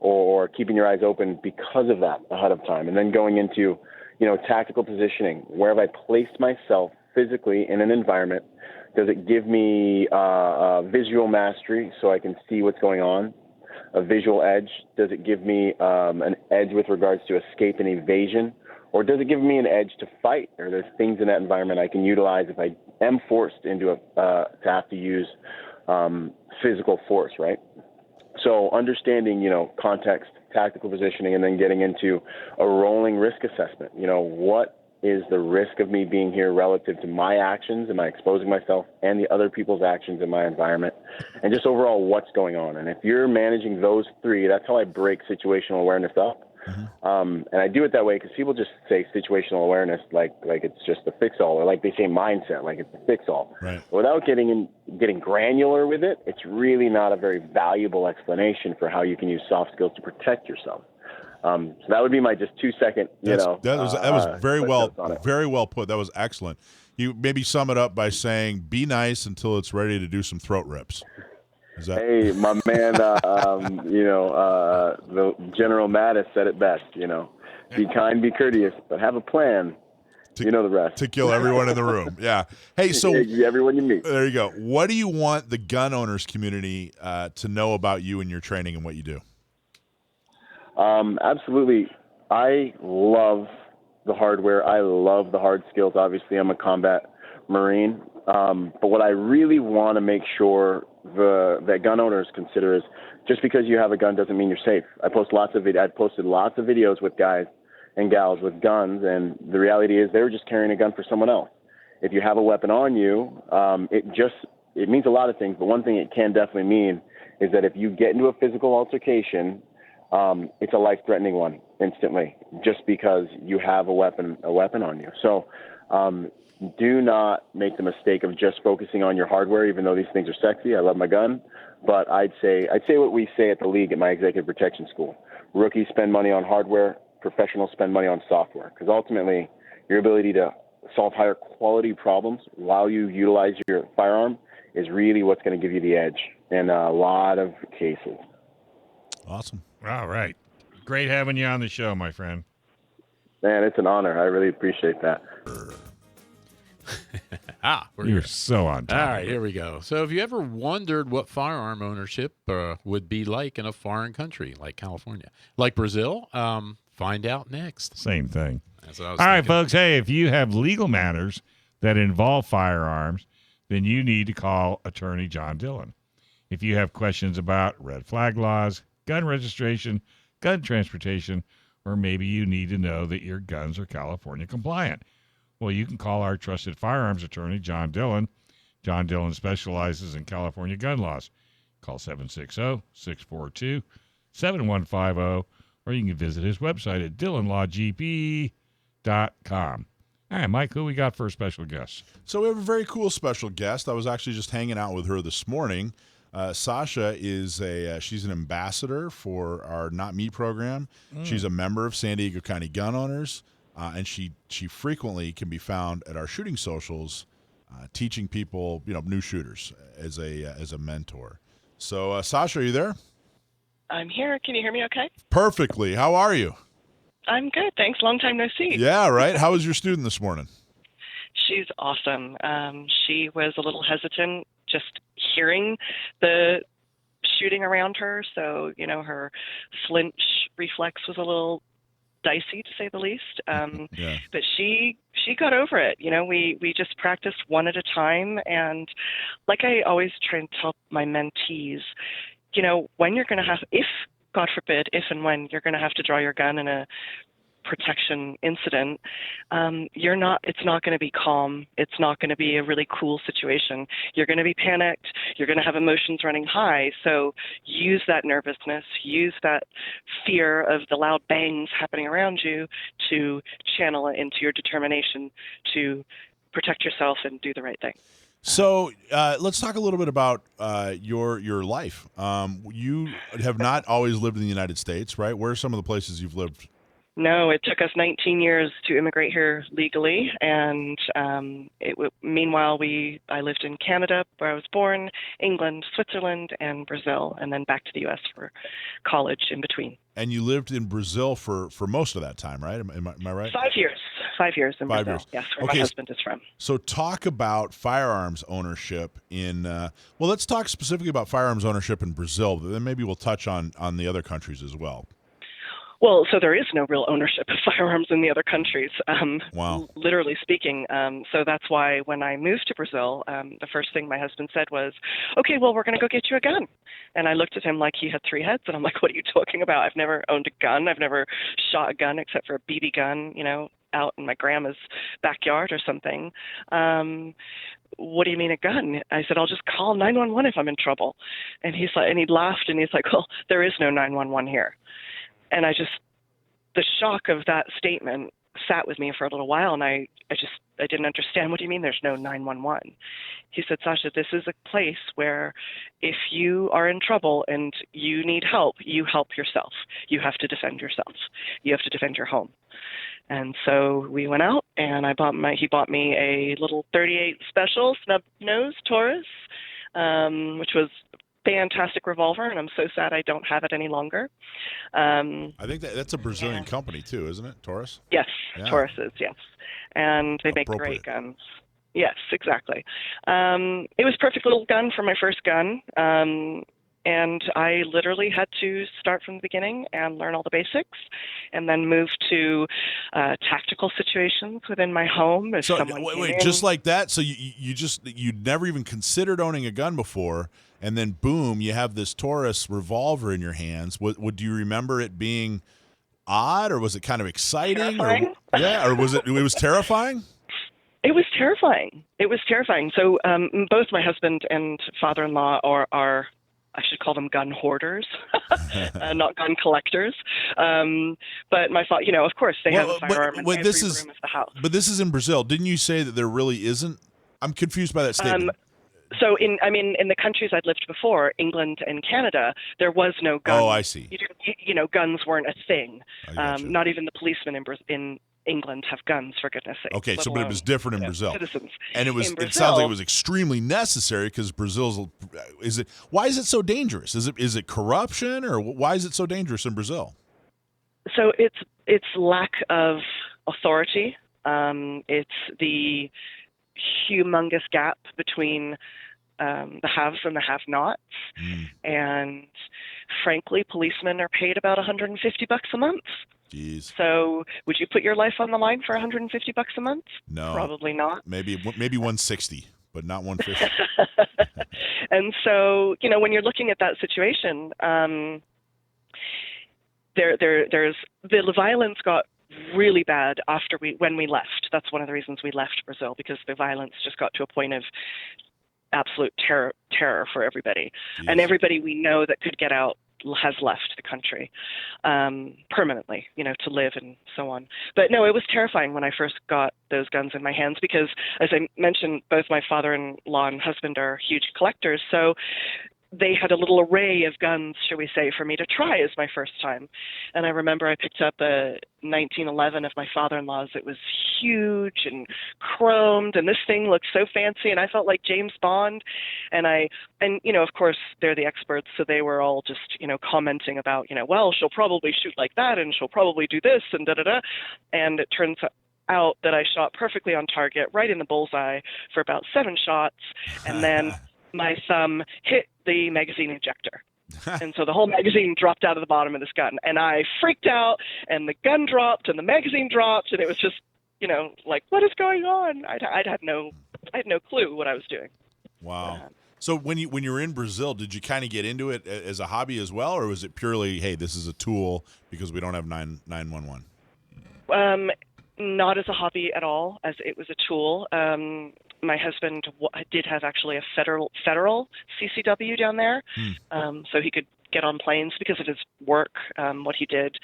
[SPEAKER 7] or keeping your eyes open because of that ahead of time. And then going into, you know, tactical positioning. Where have I placed myself physically in an environment? Does it give me visual mastery so I can see what's going on? A visual edge? Does it give me an edge with regards to escape and evasion? Or does it give me an edge to fight? Or there's things in that environment I can utilize if I am forced into to have to use physical force, right? So understanding, you know, context, tactical positioning, and then getting into a rolling risk assessment. You know, what is the risk of me being here relative to my actions? Am I exposing myself and the other people's actions in my environment? And just overall, what's going on? And if you're managing those three, that's how I break situational awareness up. And I do it that way because people just say situational awareness like it's just a fix-all, or like they say mindset like it's a fix-all.
[SPEAKER 3] Right.
[SPEAKER 7] Without getting granular with it, it's really not a very valuable explanation for how you can use soft skills to protect yourself. So that would be my just 2-second, that
[SPEAKER 3] was very well put. That was excellent. You maybe sum it up by saying, be nice until it's ready to do some throat rips.
[SPEAKER 7] Hey, my man, the General Mattis said it best, you know, be kind, be courteous, but have a plan. You know the rest.
[SPEAKER 3] To kill everyone in the room. Yeah. Hey, so
[SPEAKER 7] everyone you meet.
[SPEAKER 3] There you go. What do you want the gun owners community to know about you and your training and what you do?
[SPEAKER 7] Absolutely. I love the hardware. I love the hard skills. Obviously, I'm a combat Marine. But what I really want to make sure that gun owners consider is just because you have a gun doesn't mean you're safe. I posted lots of videos with guys and gals with guns, and the reality is they were just carrying a gun for someone else. If you have a weapon on you, it means a lot of things, but one thing it can definitely mean is that if you get into a physical altercation, it's a life-threatening one instantly, just because you have a weapon on you. So do not make the mistake of just focusing on your hardware, even though these things are sexy. I love my gun, but I'd say what we say at the league at my executive protection school: rookies spend money on hardware, professionals spend money on software, because ultimately your ability to solve higher quality problems while you utilize your firearm is really what's going to give you the edge in a lot of cases.
[SPEAKER 3] Awesome.
[SPEAKER 2] All right. Great having you on the show, my friend.
[SPEAKER 7] Man, it's an honor. I really appreciate that.
[SPEAKER 2] You're so on top.
[SPEAKER 4] All right, here we go. So have you ever wondered what firearm ownership would be like in a foreign country like California, like Brazil? Find out next.
[SPEAKER 2] Same thing.
[SPEAKER 4] That's what I was
[SPEAKER 2] All right,
[SPEAKER 4] thinking.
[SPEAKER 2] folks. Hey, if you have legal matters that involve firearms, then you need to call attorney John Dillon. If you have questions about red flag laws, gun registration, gun transportation, or maybe you need to know that your guns are California compliant, well, you can call our trusted firearms attorney, John Dillon. John Dillon specializes in California gun laws. Call 760-642-7150, or you can visit his website at DillonLawGP.com. All right, Mike, who we got for a special guest?
[SPEAKER 3] So we have a very cool special guest. I was actually just hanging out with her this morning. Sasha is she's an ambassador for our Not Me program. She's a member of San Diego County Gun Owners, and she frequently can be found at our shooting socials teaching people, new shooters as a mentor. So, Sasha, are you there?
[SPEAKER 8] I'm here. Can you hear me okay?
[SPEAKER 3] Perfectly. How are you?
[SPEAKER 8] I'm good. Thanks. Long time no see.
[SPEAKER 3] Yeah, right. How was your student this morning?
[SPEAKER 8] She's awesome. She was a little hesitant just hearing the shooting around her. So, her flinch reflex was a little dicey, to say the least.
[SPEAKER 3] Yeah.
[SPEAKER 8] But she got over it. We just practiced one at a time. And like I always try and tell my mentees, when you're going to have, if, God forbid, if and when you're going to have to draw your gun in a protection incident, it's not going to be calm. It's not going to be a really cool situation. You're going to be panicked. You're going to have emotions running high. So use that nervousness, use that fear of the loud bangs happening around you to channel it into your determination to protect yourself and do the right thing.
[SPEAKER 3] So let's talk a little bit about your life. You have not always lived in the United States, right? Where are some of the places you've lived?
[SPEAKER 8] No, it took us 19 years to immigrate here legally, and meanwhile, I lived in Canada, where I was born, England, Switzerland, and Brazil, and then back to the U.S. for college in between.
[SPEAKER 3] And you lived in Brazil for most of that time, right? Am I right?
[SPEAKER 8] 5 years. 5 years in
[SPEAKER 3] 5
[SPEAKER 8] Brazil.
[SPEAKER 3] years.
[SPEAKER 8] Yes, where my husband is from.
[SPEAKER 3] So talk about firearms ownership let's talk specifically about firearms ownership in Brazil, but then maybe we'll touch on the other countries as well.
[SPEAKER 8] Well, so there is no real ownership of firearms in the other countries,
[SPEAKER 3] Wow.
[SPEAKER 8] literally speaking. So that's why when I moved to Brazil, the first thing my husband said was, okay, well, we're going to go get you a gun. And I looked at him like he had three heads, and I'm like, what are you talking about? I've never owned a gun. I've never shot a gun except for a BB gun, out in my grandma's backyard or something. What do you mean a gun? I said, I'll just call 911 if I'm in trouble. And he laughed, and he's like, well, there is no 911 here. And the shock of that statement sat with me for a little while, and I didn't understand. What do you mean there's no 911? He said, Sasha, this is a place where if you are in trouble and you need help, you help yourself. You have to defend yourself. You have to defend your home. And so we went out, and he bought me a little .38 Special snub-nose Taurus, which was fantastic revolver, and I'm so sad I don't have it any longer.
[SPEAKER 3] I think that's a Brazilian company too, isn't it? Taurus?
[SPEAKER 8] Yes,
[SPEAKER 3] Yeah.
[SPEAKER 8] Taurus is, yes. And they make great guns. Yes, exactly. It was a perfect little gun for my first gun. And I literally had to start from the beginning and learn all the basics, and then move to tactical situations within my home.
[SPEAKER 3] So wait, just like that. So you'd never even considered owning a gun before, and then boom, you have this Taurus revolver in your hands. Would you remember it being odd, or was it kind of exciting? Or was it was terrifying?
[SPEAKER 8] It was terrifying. It was terrifying. So both my husband and father-in-law are I should call them gun hoarders, not gun collectors. But my father, of course, they have a firearm in every room of the house.
[SPEAKER 3] But this is in Brazil. Didn't you say that there really isn't? I'm confused by that statement.
[SPEAKER 8] So in the countries I'd lived before, England and Canada, there was no gun.
[SPEAKER 3] Oh, I see.
[SPEAKER 8] Guns weren't a thing.
[SPEAKER 3] Gotcha.
[SPEAKER 8] Not even the policemen in England have guns, for goodness sake.
[SPEAKER 3] Okay, but it was different in Brazil.
[SPEAKER 8] Citizens.
[SPEAKER 3] And
[SPEAKER 8] Brazil,
[SPEAKER 3] it sounds like it was extremely necessary because why is it so dangerous? Is it corruption, or why is it so dangerous in Brazil?
[SPEAKER 8] So it's lack of authority. It's the humongous gap between the haves and the have-nots. And frankly, policemen are paid about $150 a month.
[SPEAKER 3] Jeez.
[SPEAKER 8] So would you put your life on the line for $150 a month?
[SPEAKER 3] No. Probably
[SPEAKER 8] not.
[SPEAKER 3] Maybe 160, but not 150.
[SPEAKER 8] And so, when you're looking at that situation, there's the violence got really bad when we left. That's one of the reasons we left Brazil, because the violence just got to a point of absolute terror for everybody. Jeez. And everybody we know that could get out has left the country permanently, to live and so on. But no, it was terrifying when I first got those guns in my hands because, as I mentioned, both my father-in-law and husband are huge collectors. So they had a little array of guns, shall we say, for me to try as my first time. And I remember I picked up a 1911 of my father-in-law's. It was huge and chromed, and this thing looked so fancy, and I felt like James Bond. And of course, they're the experts, so they were all just, commenting about, well, she'll probably shoot like that, and she'll probably do this, and da-da-da. And it turns out that I shot perfectly on target, right in the bullseye for about 7 shots, and then my thumb hit the magazine ejector. And so the whole magazine dropped out of the bottom of this gun. And I freaked out, and the gun dropped, and the magazine dropped, and it was just, like, what is going on? I had no clue what I was doing.
[SPEAKER 3] Wow. So when you were in Brazil, did you kind of get into it as a hobby as well, or was it purely, hey, this is a tool because we don't have 911?
[SPEAKER 8] Not as a hobby at all, as it was a tool. My husband did have actually a federal CCW down there, so he could get on planes because of his work, what he did,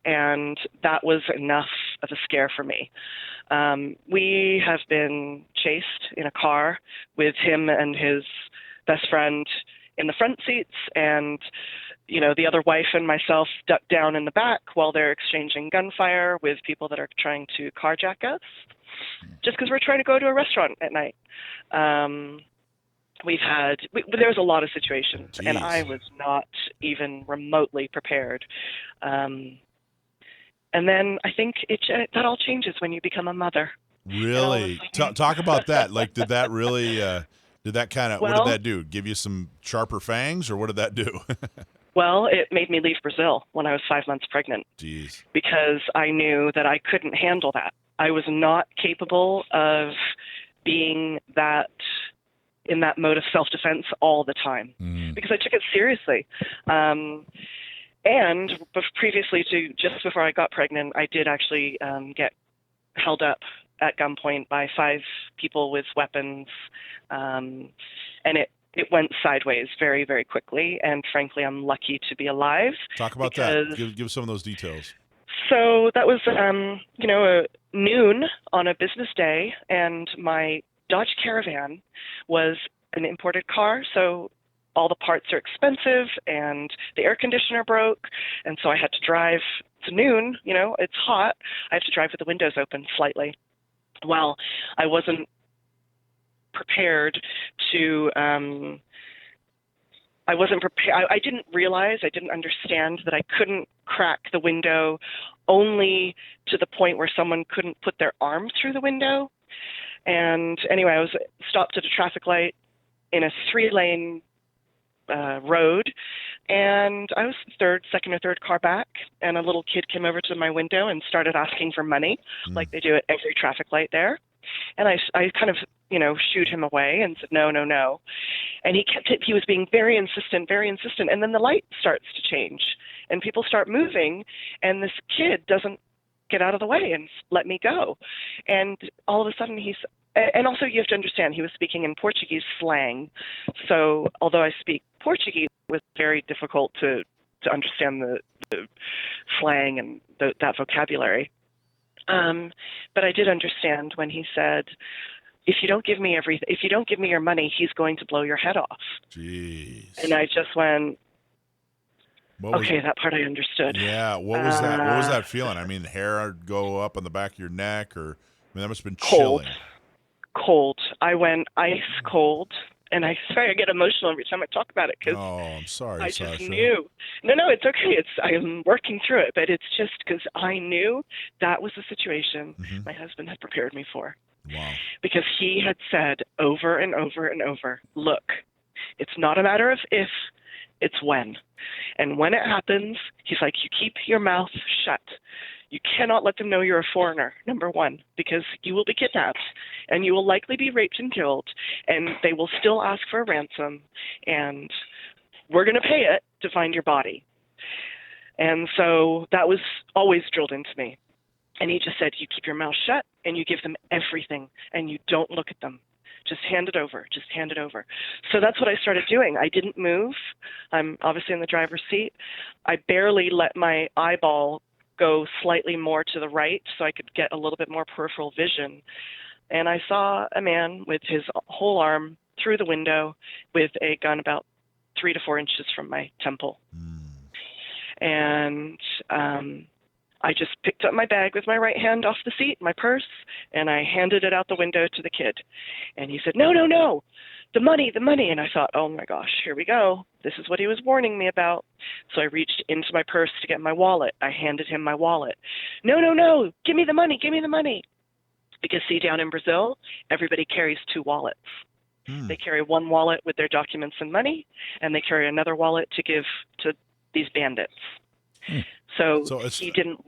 [SPEAKER 8] and that was enough of a scare for me. We have been chased in a car with him and his best friend in the front seats, and the other wife and myself ducked down in the back while they're exchanging gunfire with people that are trying to carjack us, just because we're trying to go to a restaurant at night. There was a lot of situations,
[SPEAKER 3] Jeez.
[SPEAKER 8] and I was not even remotely prepared. And then I think that all changes when you become a mother.
[SPEAKER 3] Really? Talk about that. Like, did that really? Did that kind of? What did that do? Give you some sharper fangs, or what did that do?
[SPEAKER 8] Well, it made me leave Brazil when I was 5 months pregnant.
[SPEAKER 3] Jeez.
[SPEAKER 8] Because I knew that I couldn't handle that. I was not capable of being in that mode of self-defense all the time, because I took it seriously. And previously just before I got pregnant, I did actually get held up at gunpoint by 5 people with weapons, and it went sideways very, very quickly, and frankly, I'm lucky to be alive.
[SPEAKER 3] Talk about that. Give some of those details.
[SPEAKER 8] So that was, noon on a business day, and my Dodge Caravan was an imported car, so all the parts are expensive, and the air conditioner broke, and so I had to drive. It's noon, it's hot. I have to drive with the windows open slightly. Well, I wasn't prepared to I didn't realize, I didn't understand that I couldn't crack the window only to the point where someone couldn't put their arm through the window. And anyway, I was stopped at a traffic light in a 3-lane road, and I was second or third car back, and a little kid came over to my window and started asking for money, like they do at every traffic light there. And I kind of, shooed him away and said, no. And he was being very insistent. And then the light starts to change, and people start moving, and this kid doesn't get out of the way and let me go. And all of a sudden and also you have to understand, he was speaking in Portuguese slang. So although I speak Portuguese, it was very difficult to understand the slang and that vocabulary. But I did understand when he said, if you don't give me your money, he's going to blow your head off.
[SPEAKER 3] Jeez.
[SPEAKER 8] And I just went, that part I understood.
[SPEAKER 3] Yeah. What was that? What was that feeling? I mean, hair go up on the back of your neck, or that must have been chilling.
[SPEAKER 8] Cold. I went ice cold. And I swear I get emotional every time I talk about it, because
[SPEAKER 3] I'm sorry,
[SPEAKER 8] I
[SPEAKER 3] Sasha.
[SPEAKER 8] just knew. No, it's okay. I'm working through it, but it's just because I knew that was the situation my husband had prepared me for.
[SPEAKER 3] Wow.
[SPEAKER 8] Because he had said over and over and over, look, it's not a matter of if, it's when. And when it happens, he's like, you keep your mouth shut. You cannot let them know you're a foreigner, number one, because you will be kidnapped, and you will likely be raped and killed, and they will still ask for a ransom, and we're going to pay it to find your body. And so that was always drilled into me. And he just said, you keep your mouth shut, and you give them everything, and you don't look at them. Just hand it over. Just hand it over. So that's what I started doing. I didn't move. I'm obviously in the driver's seat. I barely let my eyeball go slightly more to the right so I could get a little bit more peripheral vision. And I saw a man with his whole arm through the window with a gun about 3 to 4 inches from my temple. And I just picked up my bag with my right hand off the seat, my purse, and I handed it out the window to the kid. And he said, no, the money. And I thought, oh my gosh, here we go. This is what he was warning me about. So I reached into my purse to get my wallet. I handed him my wallet. No, give me the money. Because see, down in Brazil, everybody carries 2 wallets. They carry one wallet with their documents and money, and they carry another wallet to give to these bandits. So he didn't.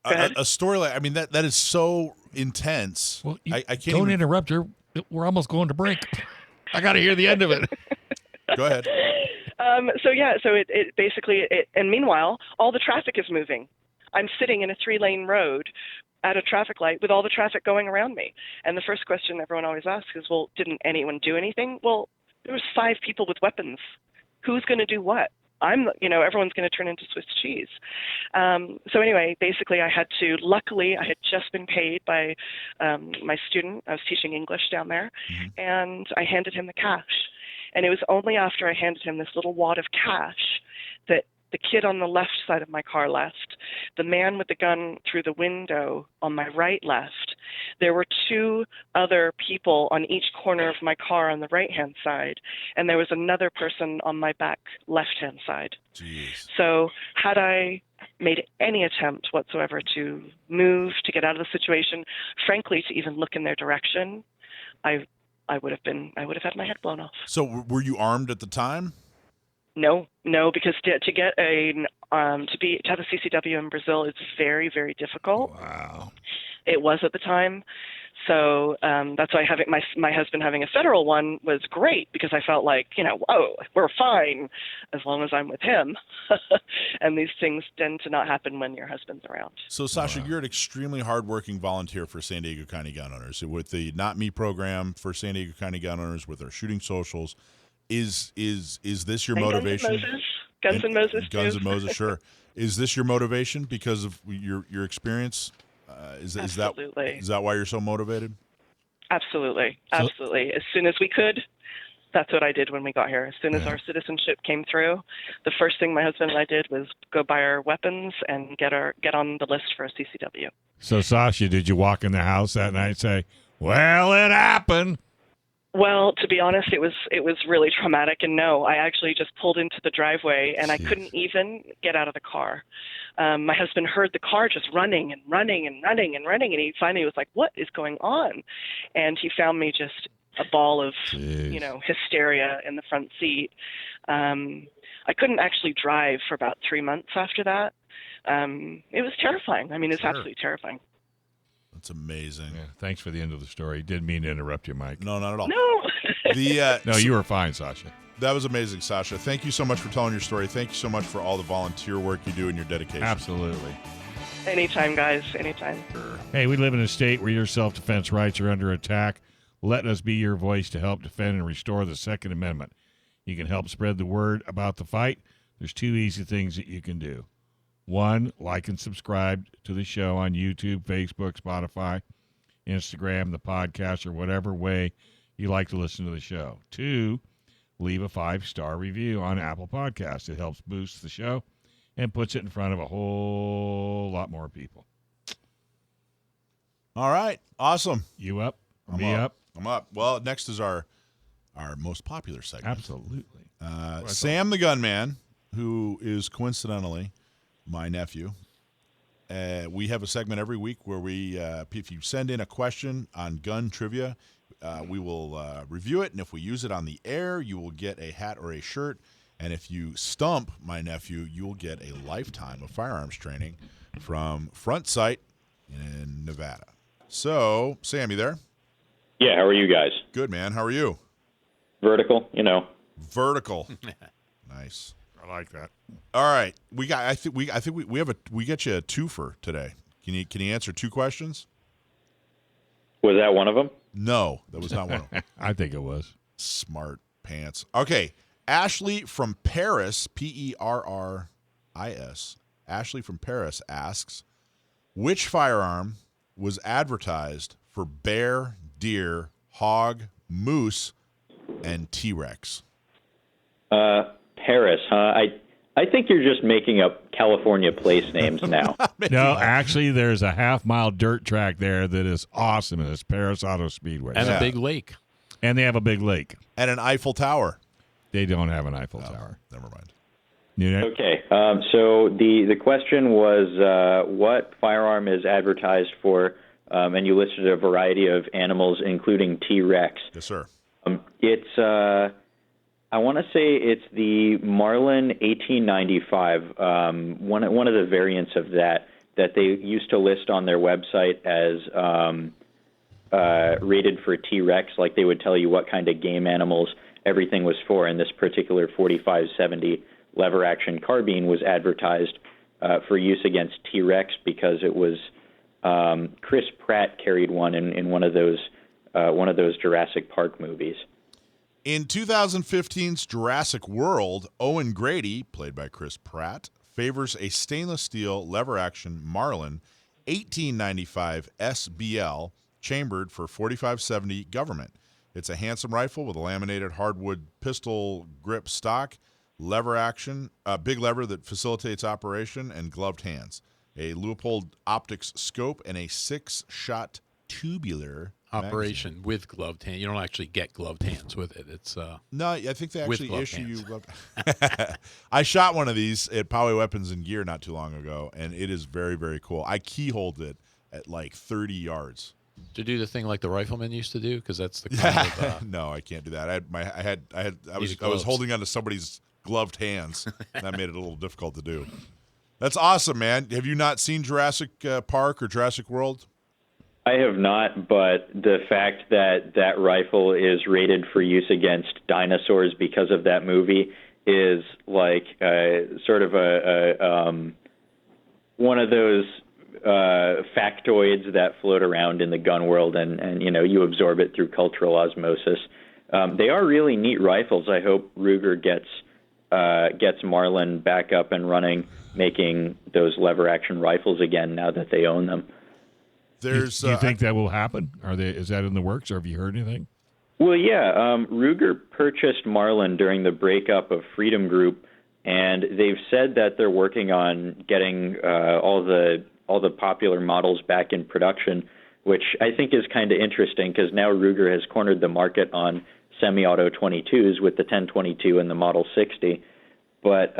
[SPEAKER 3] A story like, I mean, that is so intense.
[SPEAKER 2] Well,
[SPEAKER 3] I can't
[SPEAKER 2] don't interrupt her. We're almost going to break. I got to hear the end of it.
[SPEAKER 3] Go ahead.
[SPEAKER 8] So it basically, and meanwhile, all the traffic is moving. I'm sitting in a 3-lane road at a traffic light with all the traffic going around me. And the first question everyone always asks is, well, didn't anyone do anything? Well, there was 5 people with weapons. Who's going to do what? Everyone's going to turn into Swiss cheese. So anyway, basically luckily I had just been paid by my student. I was teaching English down there, and I handed him the cash. And it was only after I handed him this little wad of cash that the kid on the left side of my car left, the man with the gun through the window on my right left. There were 2 other people on each corner of my car on the right-hand side, and there was another person on my back left-hand side.
[SPEAKER 3] Jeez.
[SPEAKER 8] So had I made any attempt whatsoever to move, to get out of the situation, frankly, to even look in their direction, I would have had my head blown off.
[SPEAKER 3] So were you armed at the time?
[SPEAKER 8] No, because to have a CCW in Brazil is very, very difficult.
[SPEAKER 3] Wow.
[SPEAKER 8] It was at the time. So that's why having my husband having a federal one was great, because I felt like, whoa, we're fine as long as I'm with him. And these things tend to not happen when your husband's around.
[SPEAKER 3] So, Sasha, you're an extremely hardworking volunteer for San Diego County Gun Owners with the Not Me program for San Diego County Gun Owners, with our shooting socials. Is this your motivation?
[SPEAKER 8] Guns and Moses,
[SPEAKER 3] sure. Is this your motivation because of your experience? Is that why you're so motivated?
[SPEAKER 8] Absolutely. As soon as we could, that's what I did when we got here. As soon as our citizenship came through, the first thing my husband and I did was go buy our weapons and get on the list for a CCW.
[SPEAKER 2] So, Sasha, did you walk in the house that night and say, well, it happened?
[SPEAKER 8] Well, to be honest, it was really traumatic, and no, I actually just pulled into the driveway, and I couldn't even get out of the car. My husband heard the car just running, and he finally was like, "What is going on?" And he found me just a ball of, hysteria in the front seat. I couldn't actually drive for about 3 months after that. It was terrifying. I mean, it's absolutely terrifying.
[SPEAKER 3] That's amazing.
[SPEAKER 2] Yeah, thanks for the end of the story. Didn't mean to interrupt you, Mike.
[SPEAKER 3] No, not at all.
[SPEAKER 8] No.
[SPEAKER 2] No, you were fine, Sasha.
[SPEAKER 3] That was amazing, Sasha. Thank you so much for telling your story. Thank you so much for all the volunteer work you do and your dedication.
[SPEAKER 2] Absolutely.
[SPEAKER 8] Anytime, guys. Anytime.
[SPEAKER 2] Hey, we live in a state where your self-defense rights are under attack. Let us be your voice to help defend and restore the Second Amendment. You can help spread the word about the fight. There's 2 easy things that you can do. 1, like and subscribe to the show on YouTube, Facebook, Spotify, Instagram, the podcast, or whatever way you like to listen to the show. 2, leave a 5-star review on Apple Podcasts. It helps boost the show and puts it in front of a whole lot more people.
[SPEAKER 3] All right. Awesome.
[SPEAKER 2] You up?
[SPEAKER 3] Me up? I'm up. Well, next is our most popular segment.
[SPEAKER 2] Absolutely.
[SPEAKER 3] Sam the Gunman, who is coincidentally my nephew. We have a segment every week where if you send in a question on gun trivia, we will review it, and if we use it on the air, you will get a hat or a shirt, and if you stump my nephew, you will get a lifetime of firearms training from Front Sight in Nevada. So, Sam, you there?
[SPEAKER 9] Yeah, how are you guys?
[SPEAKER 3] Good, man. How are you?
[SPEAKER 9] Vertical,
[SPEAKER 3] Vertical. Nice.
[SPEAKER 2] I like that.
[SPEAKER 3] All right, we get you a twofer today. Can you answer 2 questions?
[SPEAKER 9] Was that one of them?
[SPEAKER 3] No, that was not one of them.
[SPEAKER 2] I think it was.
[SPEAKER 3] Smart pants. Okay, Ashley from Paris, Perris. Ashley from Paris asks, which firearm was advertised for bear, deer, hog, moose, and T-Rex?
[SPEAKER 9] Paris, huh? I think you're just making up California place names now.
[SPEAKER 2] No, actually, there's a half-mile dirt track there that is awesome, and it's Paris Auto Speedway.
[SPEAKER 4] And a big lake.
[SPEAKER 2] And they have a big lake.
[SPEAKER 3] And an Eiffel Tower.
[SPEAKER 2] They don't have an Eiffel Tower.
[SPEAKER 3] Never mind.
[SPEAKER 9] Okay, so the question was what firearm is advertised for, and you listed a variety of animals, including T-Rex.
[SPEAKER 3] Yes, sir.
[SPEAKER 9] It's I want to say it's the Marlin 1895, one of the variants of that they used to list on their website as rated for T-Rex, like they would tell you what kind of game animals everything was for. And this particular 4570 lever-action carbine was advertised for use against T-Rex because it was Chris Pratt carried one in one of those Jurassic Park movies.
[SPEAKER 3] In 2015's Jurassic World, Owen Grady, played by Chris Pratt, favors a stainless steel lever-action Marlin 1895 SBL chambered for 4570 government. It's a handsome rifle with a laminated hardwood pistol grip stock, lever action, a big lever that facilitates operation, and gloved hands. A Leupold optics scope and a 6-shot tubular
[SPEAKER 4] operation
[SPEAKER 3] magazine.
[SPEAKER 4] with gloved hands. You don't actually get gloved hands with it. It's
[SPEAKER 3] no, I think they actually issue
[SPEAKER 4] hands.
[SPEAKER 3] you gloved. I shot one of these at Poway Weapons and Gear not too long ago, and it is very, very cool. I keyholed it at like 30 yards.
[SPEAKER 4] To do the thing like the riflemen used to do, because that's the kind of
[SPEAKER 3] no, I can't do that. I was holding onto somebody's gloved hands. And that made it a little difficult to do. That's awesome, man. Have you not seen Jurassic Park or Jurassic World?
[SPEAKER 9] I have not, but the fact that that rifle is rated for use against dinosaurs because of that movie is like sort of a one of those factoids that float around in the gun world, and you absorb it through cultural osmosis. They are really neat rifles. I hope Ruger gets Marlin back up and running, making those lever action rifles again now that they own them.
[SPEAKER 2] Do you think that will happen? Is that in the works, or have you heard anything?
[SPEAKER 9] Well, yeah. Ruger purchased Marlin during the breakup of Freedom Group, and they've said that they're working on getting all the popular models back in production, which I think is kind of interesting because now Ruger has cornered the market on semi-auto 22s with the 1022 and the Model 60. But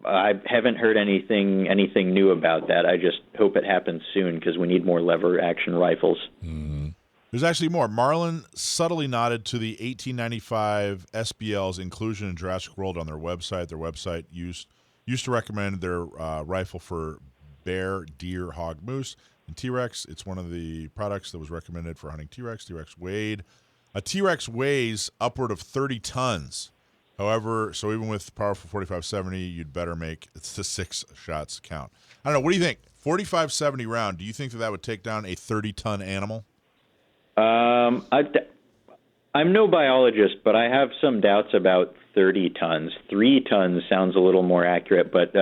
[SPEAKER 9] I haven't heard anything new about that. I just hope it happens soon because we need more lever-action rifles.
[SPEAKER 3] Mm-hmm. There's actually more. Marlin subtly nodded to the 1895 SBL's inclusion in Jurassic World on their website. Their website used to recommend their rifle for bear, deer, hog, moose, and T-Rex. It's one of the products that was recommended for hunting T-Rex. A T-Rex weighs upward of 30 tons. However, so even with powerful 4570, you'd better make the 6 shots count. I don't know. What do you think? 4570 round, do you think that would take down a 30-ton animal?
[SPEAKER 9] I'm no biologist, but I have some doubts about 30 tons. 3 tons sounds a little more accurate, but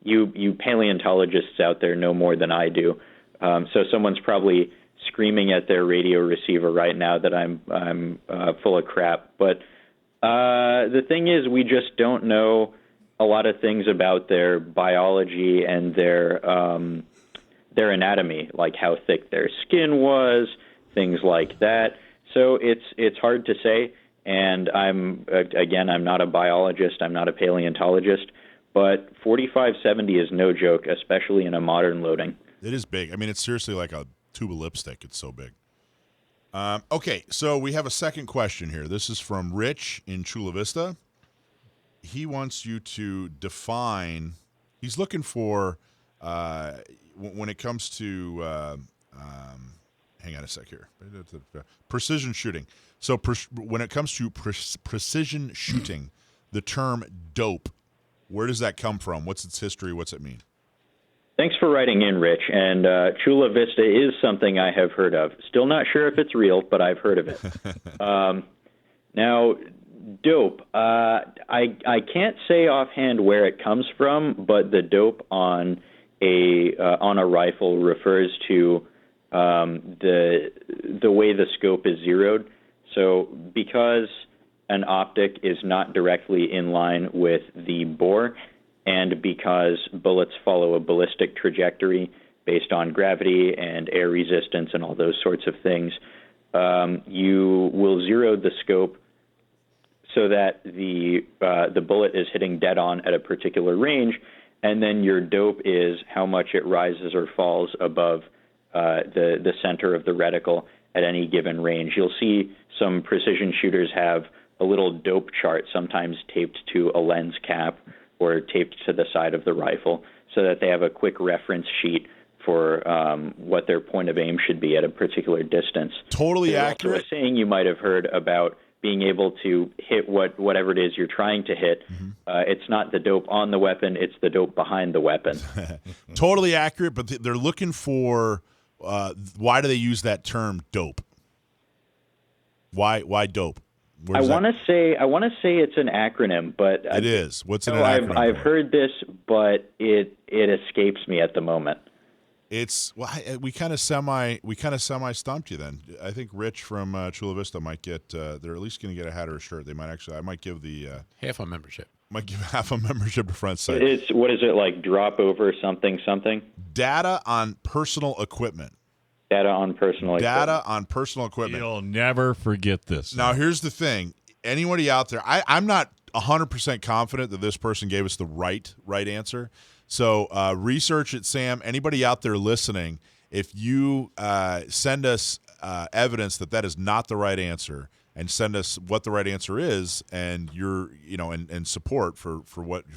[SPEAKER 9] you paleontologists out there know more than I do. So someone's probably screaming at their radio receiver right now that I'm full of crap. But the thing is, we just don't know a lot of things about their biology and their anatomy, like how thick their skin was, things like that. So it's hard to say. And I'm not a biologist. I'm not a paleontologist. But 4570 is no joke, especially in a modern loading.
[SPEAKER 3] It is big. I mean, it's seriously like a tube of lipstick. It's so big. Okay, so we have a second question here. This is from Rich in Chula Vista. He wants you to define, he's looking for, when it comes to, hang on a sec here, precision shooting. So when it comes to precision shooting, the term dope, where does that come from? What's its history? What's it mean?
[SPEAKER 9] Thanks for writing in, Rich. And Chula Vista is something I have heard of. Still not sure if it's real, but I've heard of it. Now, dope. I can't say offhand where it comes from, but the dope on a rifle refers to the way the scope is zeroed. So because an optic is not directly in line with the bore, and because bullets follow a ballistic trajectory based on gravity and air resistance and all those sorts of things, you will zero the scope so that the bullet is hitting dead on at a particular range, and then your dope is how much it rises or falls above the center of the reticle at any given range. You'll see some precision shooters have a little dope chart, sometimes taped to a lens cap or taped to the side of the rifle, so that they have a quick reference sheet for what their point of aim should be at a particular distance.
[SPEAKER 3] Totally accurate.
[SPEAKER 9] Also a saying you might have heard about being able to hit whatever it is you're trying to hit. It's not the dope on the weapon, it's the dope behind the weapon.
[SPEAKER 3] Totally accurate, but they're looking for why do they use that term dope? Why dope?
[SPEAKER 9] I want to say it's an acronym, but
[SPEAKER 3] it is. What's an acronym?
[SPEAKER 9] I've heard this, but it escapes me at the moment.
[SPEAKER 3] It's we kind of semi stumped you then. I think Rich from Chula Vista might get. They're at least going to get a hat or a shirt. They might actually. I might give the
[SPEAKER 4] half a membership.
[SPEAKER 3] Might give half a membership to Front Sight.
[SPEAKER 9] It's what is it like? Drop over something?
[SPEAKER 3] Data on personal equipment.
[SPEAKER 9] Data on personal
[SPEAKER 3] equipment.
[SPEAKER 2] You'll never forget this.
[SPEAKER 3] Now, here's the thing. Anybody out there, I'm not 100% confident that this person gave us the right answer. So research it, Sam. Anybody out there listening, if you send us evidence that is not the right answer, and send us what the right answer is, and and support for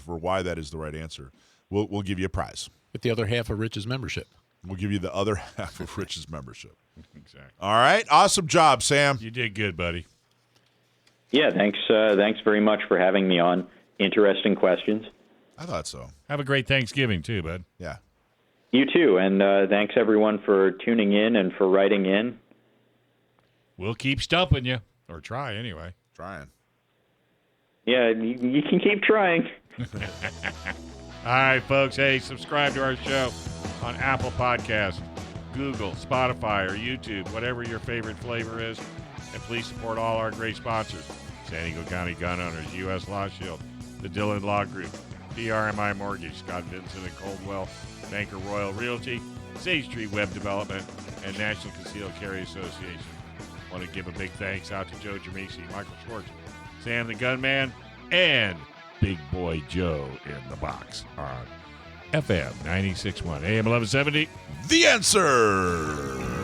[SPEAKER 3] why that is the right answer, we'll give you a prize.
[SPEAKER 4] With the other half of Rich's membership.
[SPEAKER 3] We'll give you the other half of Rich's membership.
[SPEAKER 2] Exactly.
[SPEAKER 3] All right. Awesome job, Sam.
[SPEAKER 2] You did good, buddy.
[SPEAKER 9] Yeah, thanks very much for having me on. Interesting questions.
[SPEAKER 3] I thought so.
[SPEAKER 2] Have a great Thanksgiving, too, bud.
[SPEAKER 3] Yeah.
[SPEAKER 9] You too, and thanks, everyone, for tuning in and for writing in.
[SPEAKER 2] We'll keep stumping you, or try anyway.
[SPEAKER 3] Trying.
[SPEAKER 9] Yeah, you can keep trying.
[SPEAKER 2] All right, folks. Hey, subscribe to our show on Apple Podcasts, Google, Spotify, or YouTube, whatever your favorite flavor is. And please support all our great sponsors: San Diego County Gun Owners, U.S. Law Shield, the Dillon Law Group, PRMI Mortgage, Scott Vincent and Coldwell Banker Royal Realty, Sage Tree Web Development, and National Concealed Carry Association. I want to give a big thanks out to Joe Germisi, Michael Schwartz, Sam the Gunman, and Big Boy Joe in the box on FM 96.1 AM 1170.
[SPEAKER 3] The Answer.